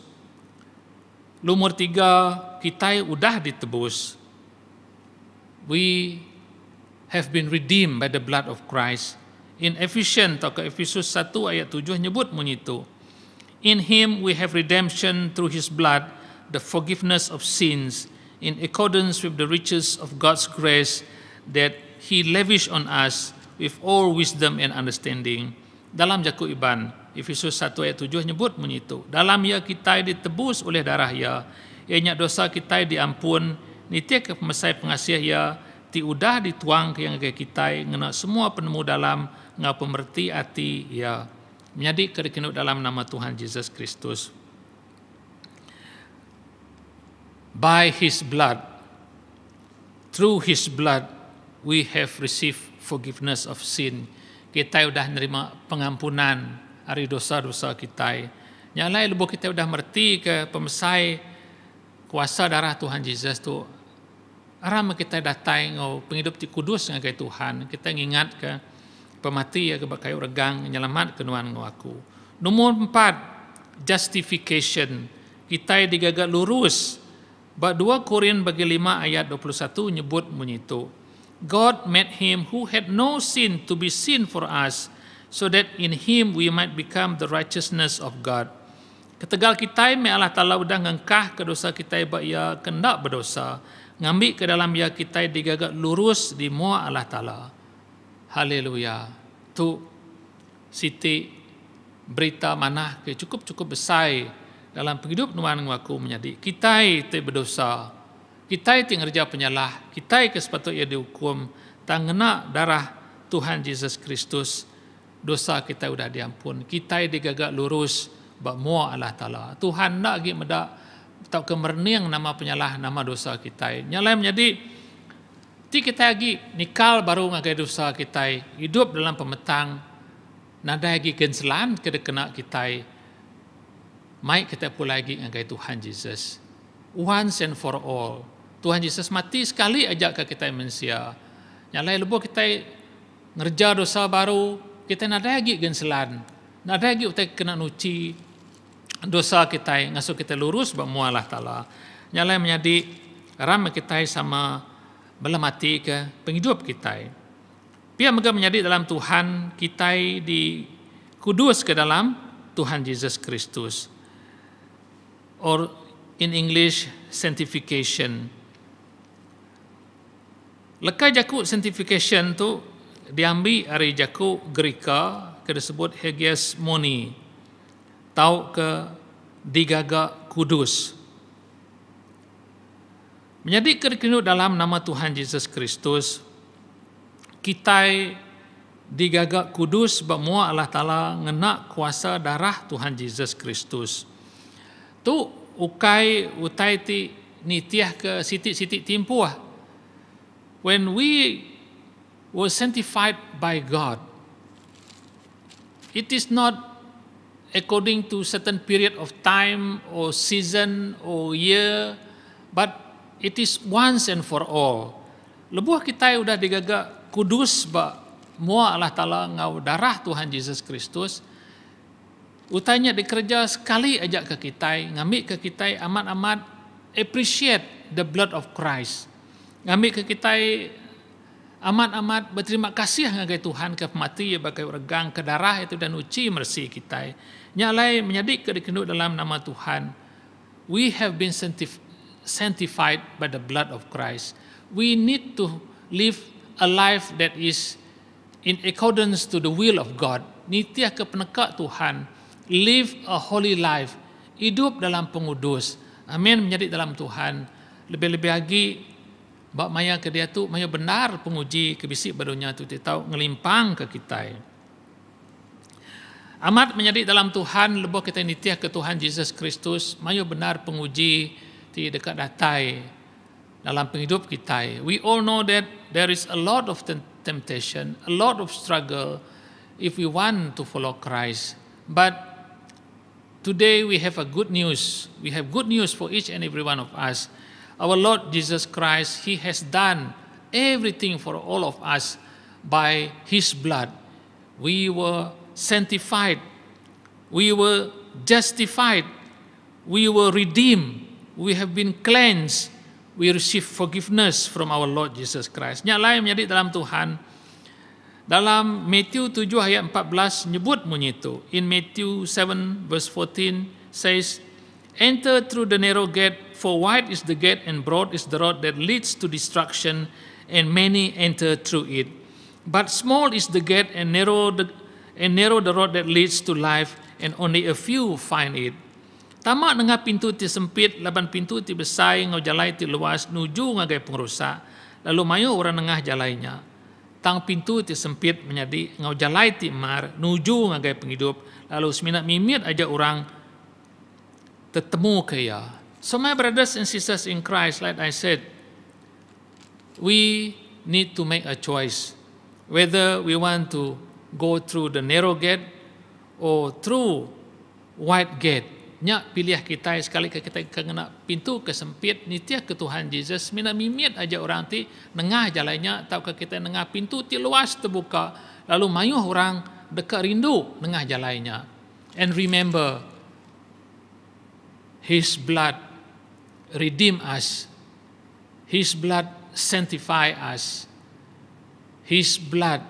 Lumur 3 kita udah ditebus. We have been redeemed by the blood of Christ. In Ephesians atau ke Efesus 1 ayat 7 nyebut bunyi itu. In him we have redemption through his blood, the forgiveness of sins, in accordance with the riches of God's grace that he lavished on us with all wisdom and understanding. Dalam Jakub Iban, Efesus 1 ayat 7 nyebut bunyi itu. Dalam ia kita ditebus oleh darah ia, ianya dosa kita diampun, nitia ke pemesai pengasih ia, ti udah dituang ke yang kita ngena semua penemu dalam ngau pemerti hati ya menjadi kedekinut dalam nama Tuhan Yesus Kristus. By his blood, through his blood we have received forgiveness of sin. Kita udah nerima pengampunan hari dosa-dosa kita. Nyalai lubuk kita udah merti ke pemesai kuasa darah Tuhan Yesus tu. Aram kita datang ngau penghidup ti kudus ngagai Tuhan. Kita ngingat ke pemati ya ke kayu regang nyelamat kenuan ngau aku. Nomor 4, justification. kita digagak lurus. But 2 Korin bagi 5 ayat 21 nyebut menyitu. God made him who had no sin to be sin for us, so that in him we might become the righteousness of God. Ketegal kita me Allah Ta'ala udah ngengkah ke dosa kita ia kendak berdosa. Ngambil ke dalam ia kita digagak lurus di mua Allah Ta'ala. Haleluya. Tu siti berita mana ke cukup besar dalam penghidup nuan ngaku menjadi kita te berdosa, kita te ngerja penyalah, kita ke sepatutnya dihukum, tangena darah Tuhan Yesus Kristus, dosa kita udah diampun, kita digagak lurus bak mua Allah Ta'ala. Tuhan nak lagi medak tak kemerniang nama penyalah nama dosa kita. Nyalai menjadi ti kita lagi nikal baru ngagai dosa kita, hidup dalam pemetang, nada lagi kenselan kedekena kita. Mai kita pula lagi ngagai Tuhan Yesus. Once and for all. Tuhan Yesus mati sekali ajak ke kita manusia. Nyalai lebuh kita ngerja dosa baru, kita nada lagi genselan. Nada lagi kita kena nuci dosa kita, ngasuh kita lurus bermu Allah Ta'ala. Nyalai menjadi ram kita sama bela mati ke penghidup kita. Pia mega menjadi dalam Tuhan kita di kudus ke dalam Tuhan Yesus Kristus. Or in English, sanctification. Lekai jaku sanctification tu diambil dari jaku Greka ke disebut hegesmoni. Tahu ke digagak kudus. Menjadi kerikinu dalam nama Tuhan Yesus Kristus, kita digagak kudus bermua Allah Ta'ala ngena kuasa darah Tuhan Yesus Kristus. Tu utai ti nitiah ke sitik-sitik timpuah. When we were sanctified by God, it is not according to certain period of time or season or year, but it is once and for all. Lebuh kita udah digagak kudus ba mua Allah Ta'ala ngau darah Tuhan Yesus Kristus. Utanya dikerja sekali ajak ke kita, ngambil ke kita amat-amat appreciate the blood of Christ. Ngambil ke kita amat-amat berterima kasih ngagai Tuhan ke mati bagai regang ke darah itu dan uci mersi kita. Nyalai menjadi kedikenduk dalam nama Tuhan. We have been sanctified by the blood of Christ. We need to live a life that is in accordance to the will of God. Nitiah ke penekak Tuhan. Live a holy life. Hidup dalam pengudus. Amin menjadi dalam Tuhan. Lebih-lebih lagi bak maya ke dia tu maya benar penguji kebisik barunya tu dia tahu ngelimpang ke kita. Amat menjadi dalam Tuhan lebih kita nitiah ke Tuhan Yesus Kristus maya benar penguji di dekat datai dalam penghidup kita. We all know that there is a lot of temptation, a lot of struggle if we want to follow Christ. But today we have a good news. We have good news for each and every one of us. Our Lord Jesus Christ, He has done everything for all of us by His blood. We were sanctified. We were justified. We were redeemed. We have been cleansed. We receive forgiveness from our Lord Jesus Christ. Nyalai menjadi dalam Tuhan. Dalam Matthew 7 ayat 14 nyebut menyitu. In Matthew 7 verse 14 says, "Enter through the narrow gate, for wide is the gate and broad is the road that leads to destruction, and many enter through it. But small is the gate and narrow the road that leads to life, and only a few find it." Tamak dengan pintu ti sempit, laban pintu ti besar, ngau jalai ti luas, nuju ngagai pengrusak, lalu mayu orang nengah jalainya. Tang pintu ti sempit menjadi ngau jalai ti mar, nuju ngagai penghidup, lalu seminat mimit aja orang tetemu kaya. So my brothers and sisters in Christ, like I said, we need to make a choice whether we want to go through the narrow gate or through wide gate. Nyak pilih kita sekali kita kena pintu kesempit nitiah ke Tuhan Yesus mina mimit aja orang ti nengah jalannya tau ke kita nengah pintu ti luas terbuka lalu mayuh orang dekat rindu nengah jalannya. And remember, His blood redeem us. His blood sanctify us. His blood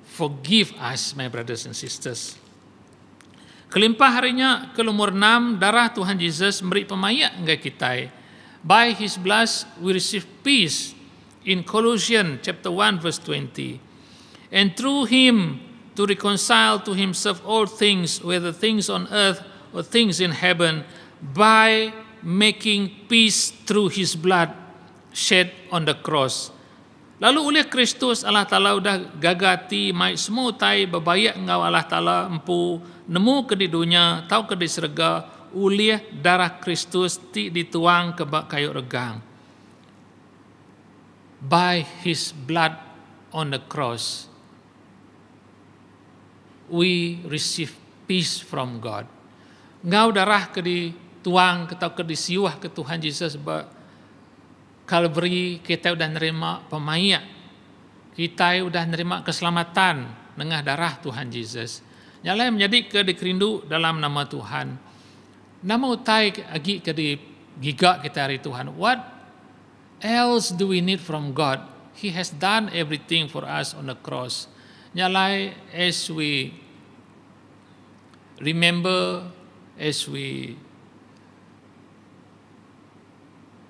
forgive us, my brothers and sisters. Kelimpah harinya ke lumur 6, darah Tuhan Yesus memberi pemayak ngai kita. By His blood we receive peace. In Colossians chapter 1 verse 20. And through Him to reconcile to Himself all things, whether things on earth or things in heaven, by making peace through His blood shed on the cross. Lalu oleh Kristus Allah Ta'ala udah gagati mai semua tai berbayak ngau Allah Ta'ala empu nemu ke di dunia tau ke di serga oleh darah Kristus ti dituang ke bak kayu regang. By His blood on the cross we receive peace from God. Ngau darah ke di tuang atau ke disiuah ke Tuhan Yesus ba Calvary, kita udah nerima pemayak, kita udah nerima keselamatan dengan darah Tuhan Yesus. Nyalai menjadi ke dikerindu dalam nama Tuhan. Nama utai agi ke di gigak kita hari Tuhan. What else do we need from God? He has done everything for us on the cross. Nyalai as we remember, as we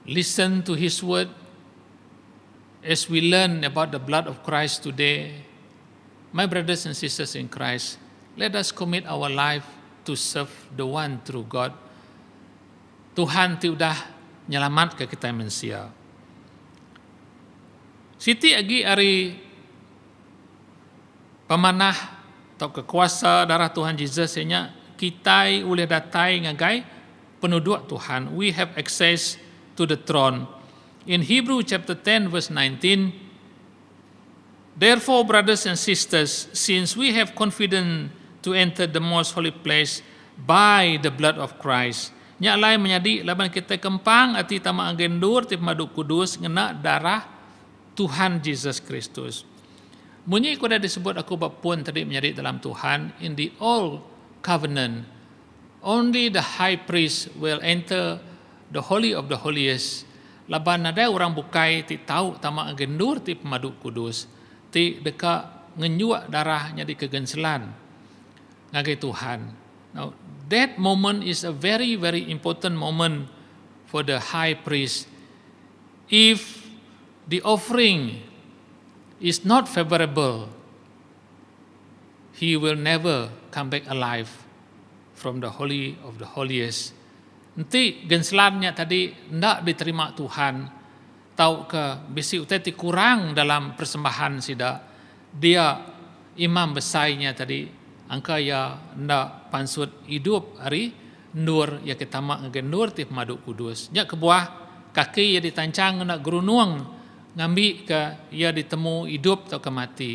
listen to His word, as we learn about the blood of Christ today, my brothers and sisters in Christ, let us commit our life to serve the one true God. Tuhan ti udah nyelamat ke kita manusia. Siti agi ari pemanah atau kekuasa darah Tuhan Yesus nya kita boleh datai ngagai penduduk Tuhan. We have access to the throne. In Hebrew chapter 10 verse 19, therefore, brothers and sisters, since we have confidence to enter the most holy place by the blood of Christ, nyalai menjadi laban kita kempang ati tama agendur tip madu kudus ngena darah Tuhan Yesus Kristus. Munyi kuda disebut aku bapun tadi menjadi dalam Tuhan, in the old covenant only the high priest will enter the holy of the holiest. Laban ada orang bukai ti tahu tama agendur ti pemadu kudus ti deka ngenyuak darahnya di kegenselan ngagai Tuhan. Now that moment is a very very important moment for the high priest. If the offering is not favorable, he will never come back alive from the holy of the holiest. Nanti genselannya tadi tidak diterima Tuhan, tahu ke bisi utai kurang dalam persembahan sida, dia imam besarnya tadi angka ya ndak pansut hidup hari nur ya kita mak ngendur tip madu kudus. Nya kebuah kaki ya ditancang nak gerunuang ngambi ke ya ditemu hidup atau ke mati.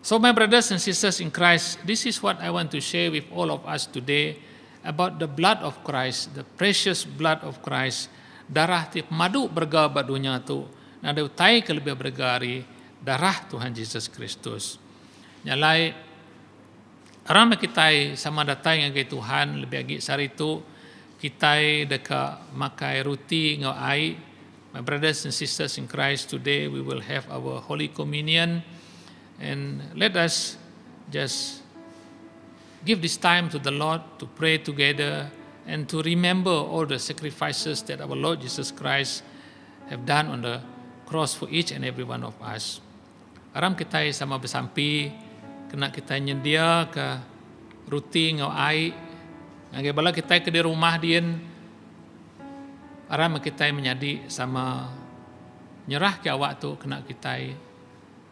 So my brothers and sisters in Christ, this is what I want to share with all of us today about the blood of Christ, the precious blood of Christ. Darah tip madu berga badunya tu nada utai ke lebih bergari darah Tuhan Yesus Kristus. Nyalai orang kita sama datang ngagai Tuhan lebih agi sari tu kita deka makai ruti ngau ai. My brothers and sisters in Christ, today we will have our Holy Communion, and let us just give this time to the Lord to pray together and to remember all the sacrifices that our Lord Jesus Christ have done on the cross for each and every one of us. Aram kita sama bersampi, kena kita nyedia ke ruti ngau ai, ngagai bala kita ke di rumah dien, aram kita menjadi sama nyerah ke awak tu kena kita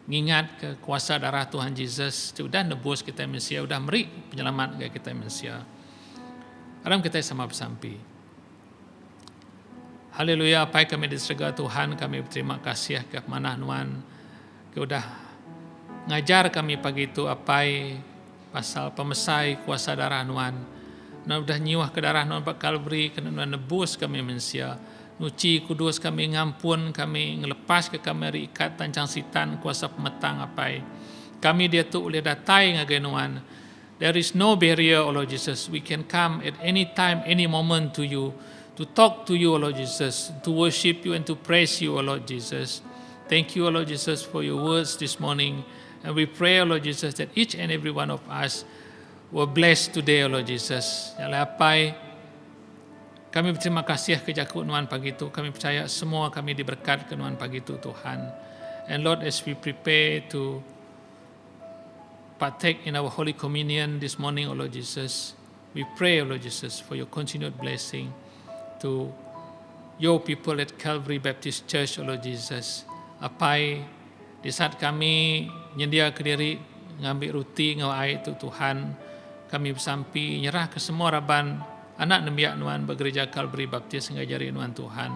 ngingat ke kuasa darah Tuhan Yesus sudah nebus kita manusia, sudah beri penyelamat ke kita manusia. Aram kita sama bersampi. Haleluya, apa kami di surga Tuhan, kami berterima kasih ke manah nuan ke udah ngajar kami pagi itu apa pasal pemesai kuasa darah nuan. Nuan udah nyiwah ke darah nuan Pak Calvary, kena nuan nebus kami manusia. Nuci kudus kami ngampun, kami ngelepas ke kami dari ikat tancang sitan kuasa pemetang apai. Kami dia tu oleh datai ngagai nuan. There is no barrier, O Lord Jesus. We can come at any time, any moment to you, to talk to you, O Lord Jesus, to worship you and to praise you, O Lord Jesus. Thank you, O Lord Jesus, for your words this morning. And we pray, O Lord Jesus, that each and every one of us were blessed today, O Lord Jesus. Kami berterima kasih kerja Nuhan pagi itu. Kami percaya semua kami diberkat ke Nuhan pagi itu, Tuhan. And Lord, as we prepare to partake in our Holy Communion this morning, O Lord Jesus, we pray, O Lord Jesus, for your continued blessing to your people at Calvary Baptist Church, O Lord Jesus. Apai di saat kami nyedia ke diri ngambil roti ngau air itu, Tuhan, kami bersampi nyerah ke semua raban anak nembiak Nuhan bergereja Calvary Baptist ngajari Nuhan Tuhan.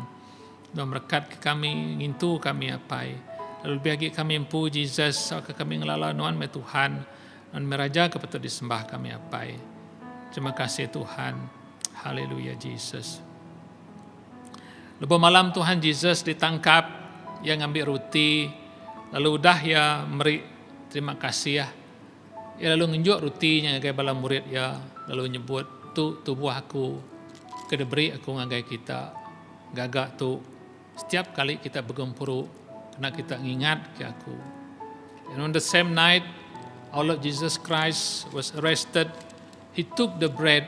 Tuhan berkat ke kami, ngintu kami apai. Lalu bagi kami empu Jesus, ke kami ngelala Nuhan me Tuhan, dan meraja kepada disembah kami apai. Terima kasih Tuhan. Haleluya Jesus. Lepas malam Tuhan Jesus ditangkap, ia ngambil roti, lalu udah ya meri terima kasih ya. Ia lalu ngunjuk rotinya ngagai bala murid ya, lalu nyebut tu tubuh aku, kedeberi aku ngagai kita. Gagak tu setiap kali kita bergempuru, kena kita ingat ke aku. And on the same night, our Lord Jesus Christ was arrested. He took the bread,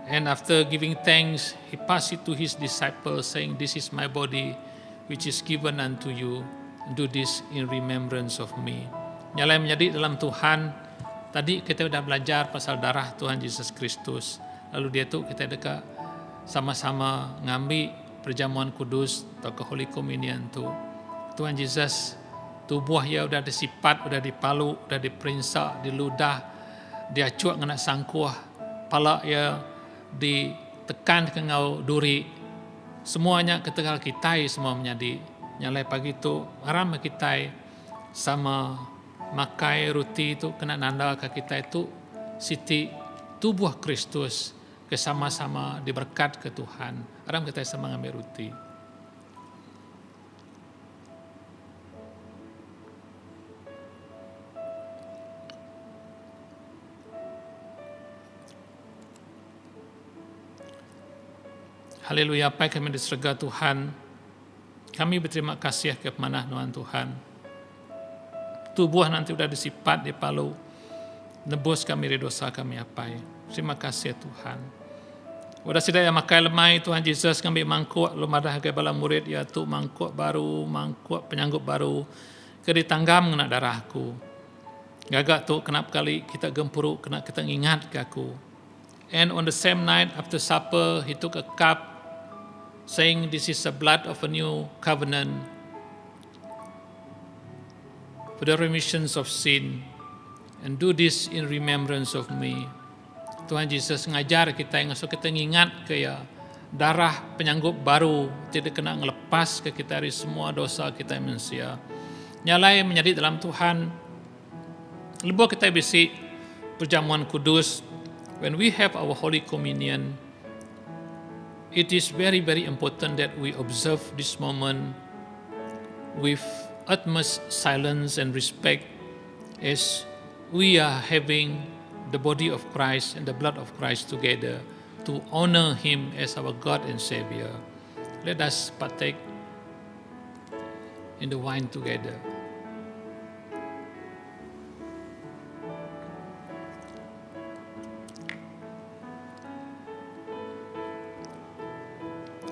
and after giving thanks, he passed it to his disciples, saying, "This is my body, which is given unto you. Do this in remembrance of me." Nyalai menjadi dalam Tuhan. Tadi kita sudah belajar pasal darah Tuhan Yesus Kristus. Lalu dia tu kita dekat sama-sama ngambil perjamuan kudus atau ke Holy Communion tu. Tuhan Yesus tubuh ya udah disipat, udah dipalu, udah diperinsak, diludah, diacuak dengan sangkuah, pala ya ditekan ke ngau duri. Semuanya ketegal kita semua menjadi nyalai pagi tu haram kita sama makai roti itu kena nanda ke kita itu siti tubuh Kristus kesama-sama diberkat ke Tuhan. Haram kita sama ngambil roti. Haleluya, apa kami di surga Tuhan. Kami berterima kasih kepada Tuhan. Tubuh nanti sudah disipat, dipalu. Nebus kami dari dosa kami apa. Terima kasih Tuhan. Udah sudah ya makai lemai Tuhan Yesus ngambil mangkuk. Lu madah ke bala murid ya tu mangkuk baru, mangkuk penyanggup baru. Ke ditanggam kena darahku. Gagak tu kenapa kali kita gempuruk, kena kita ingat ke aku. And on the same night after supper, he took a cup, saying, "This is the blood of a new covenant for the remissions of sin, and do this in remembrance of me." Tuhan Yesus ngajar kita yang kita ingat ke ya darah penyanggup baru tidak kena ngelepas ke kita dari semua dosa kita manusia. Nyalai menjadi dalam Tuhan. Lepas kita bisi perjamuan kudus, when we have our Holy Communion, it is very, very important that we observe this moment with utmost silence and respect as we are having the body of Christ and the blood of Christ together to honor Him as our God and Savior. Let us partake in the wine together.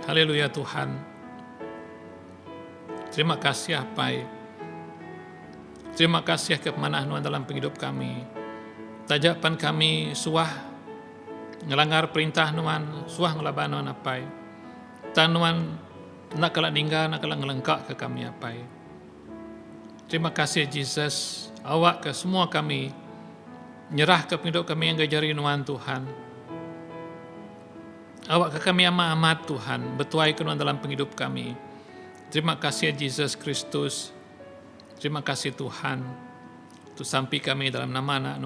Haleluya Tuhan. Terima kasih Apai. Terima kasih kepada Tuhan dalam hidup kami. Tajapan kami suah ngelanggar perintah Tuhan, suah ngelaban Tuhan Apai. Tuhan nak kalah ninggal, nak kalah ngelengkak ke kami Apai. Terima kasih Jesus. Awak ke semua kami nyerah ke hidup kami yang gajari Tuhan. Awak ke kami amat Tuhan, bertuai ke dalam penghidup kami. Terima kasih Yesus Kristus. Terima kasih Tuhan. Untuk sampai kami dalam nama anak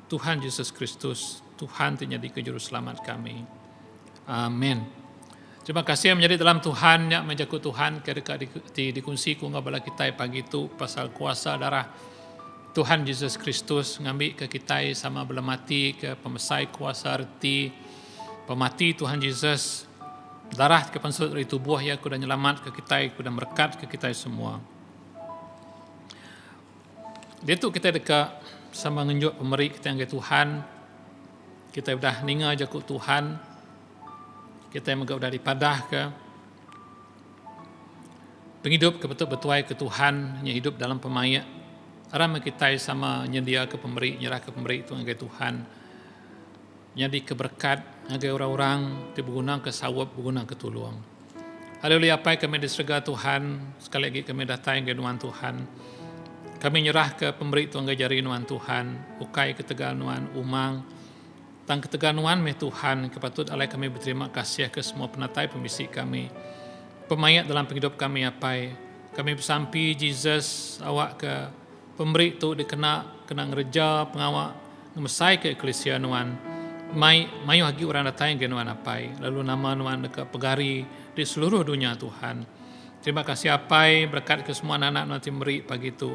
Tuhan Yesus Kristus. Tuhan terjadi ke juru selamat kami. Amin. Terima kasih menjadi dalam Tuhan, yang menjaga Tuhan. Ketika dikungsi ku ngabala kita pagi itu pasal kuasa darah Tuhan Yesus Kristus ngambil ke kita sama belum mati ke pemesai kuasa reti pemati Tuhan Yesus darah ke pensut dari tubuh ya kuda nyelamat ke kita kuda berkat ke kita semua. Dia tu kita dekat sama ngenjuk pemberi kita yang ke Tuhan. Kita dah ninga aja ku Tuhan. Kita yang udah dipadah ke penghidup ke betul-betul ke Tuhan yang hidup dalam pemaya. Aram kita sama nyedia ke pemberi, nyerah ke pemberi itu ngagai Tuhan. Jadi keberkat ngagai orang-orang berguna ke sawab, berguna ke tuluang. Haleluya, apa kami diserga Tuhan, sekali lagi kami datang ke nuan Tuhan. Kami nyerah ke pemberi itu ngagai jari nuan Tuhan, ukai ketegal nuan umang. Tang ketegal nuan meh Tuhan, kepatut alai kami berterima kasih ke semua penatai pemisi kami. Pemayat dalam penghidup kami apa kami bersampi Jesus awak ke pemberi tu kena ngereja pengawak ngemesai ke eklesia nuan mayu hagi orang datang ke nuan apai lalu nama nuan dekat pegari di seluruh dunia Tuhan. Terima kasih apai berkat ke semua anak-anak nuan timberi pagi itu.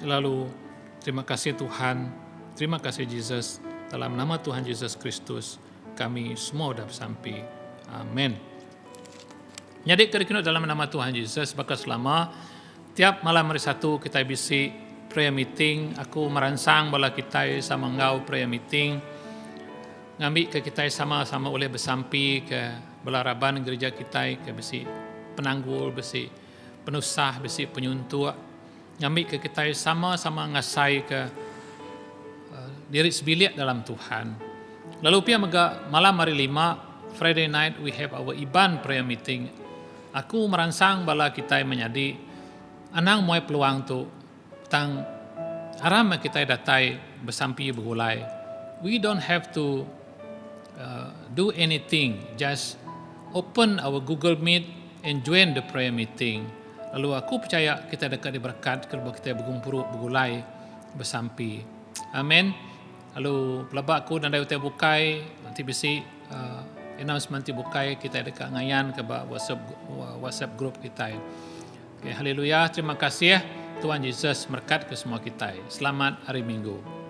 Lalu terima kasih Tuhan, terima kasih Jesus, dalam nama Tuhan Yesus Kristus kami semua dah bersampi. Amin. Jadi kerana dalam nama Tuhan Yesus bakal selama tiap malam hari Sabtu kita bisi prayer meeting, aku merangsang bala kita sama ngau prayer meeting. Ngambil ke kita sama-sama oleh bersampi ke belaraban gereja kita ke besi penanggul, besi penusah, besi penyuntuk. Ngambil ke kita sama-sama ngasai ke diri sebilik dalam Tuhan. Lalu pia mega malam hari 5 Friday night we have our Iban prayer meeting. Aku merangsang bala kita menjadi anang muai peluang tu tang aram kita datai bersampi bergulai. We don't have to do anything, just open our Google Meet and join the prayer meeting. Lalu aku percaya kita dekat diberkat kalau kita bergumpul bergulai bersampi. Amin. Lalu pelabak aku dan dayu bukai nanti bisi announcement bukai kita dekat ngayan ke WhatsApp group kita. Okay, haleluya, terima kasih. Tuhan Yesus berkat ke semua kita. Selamat hari Minggu.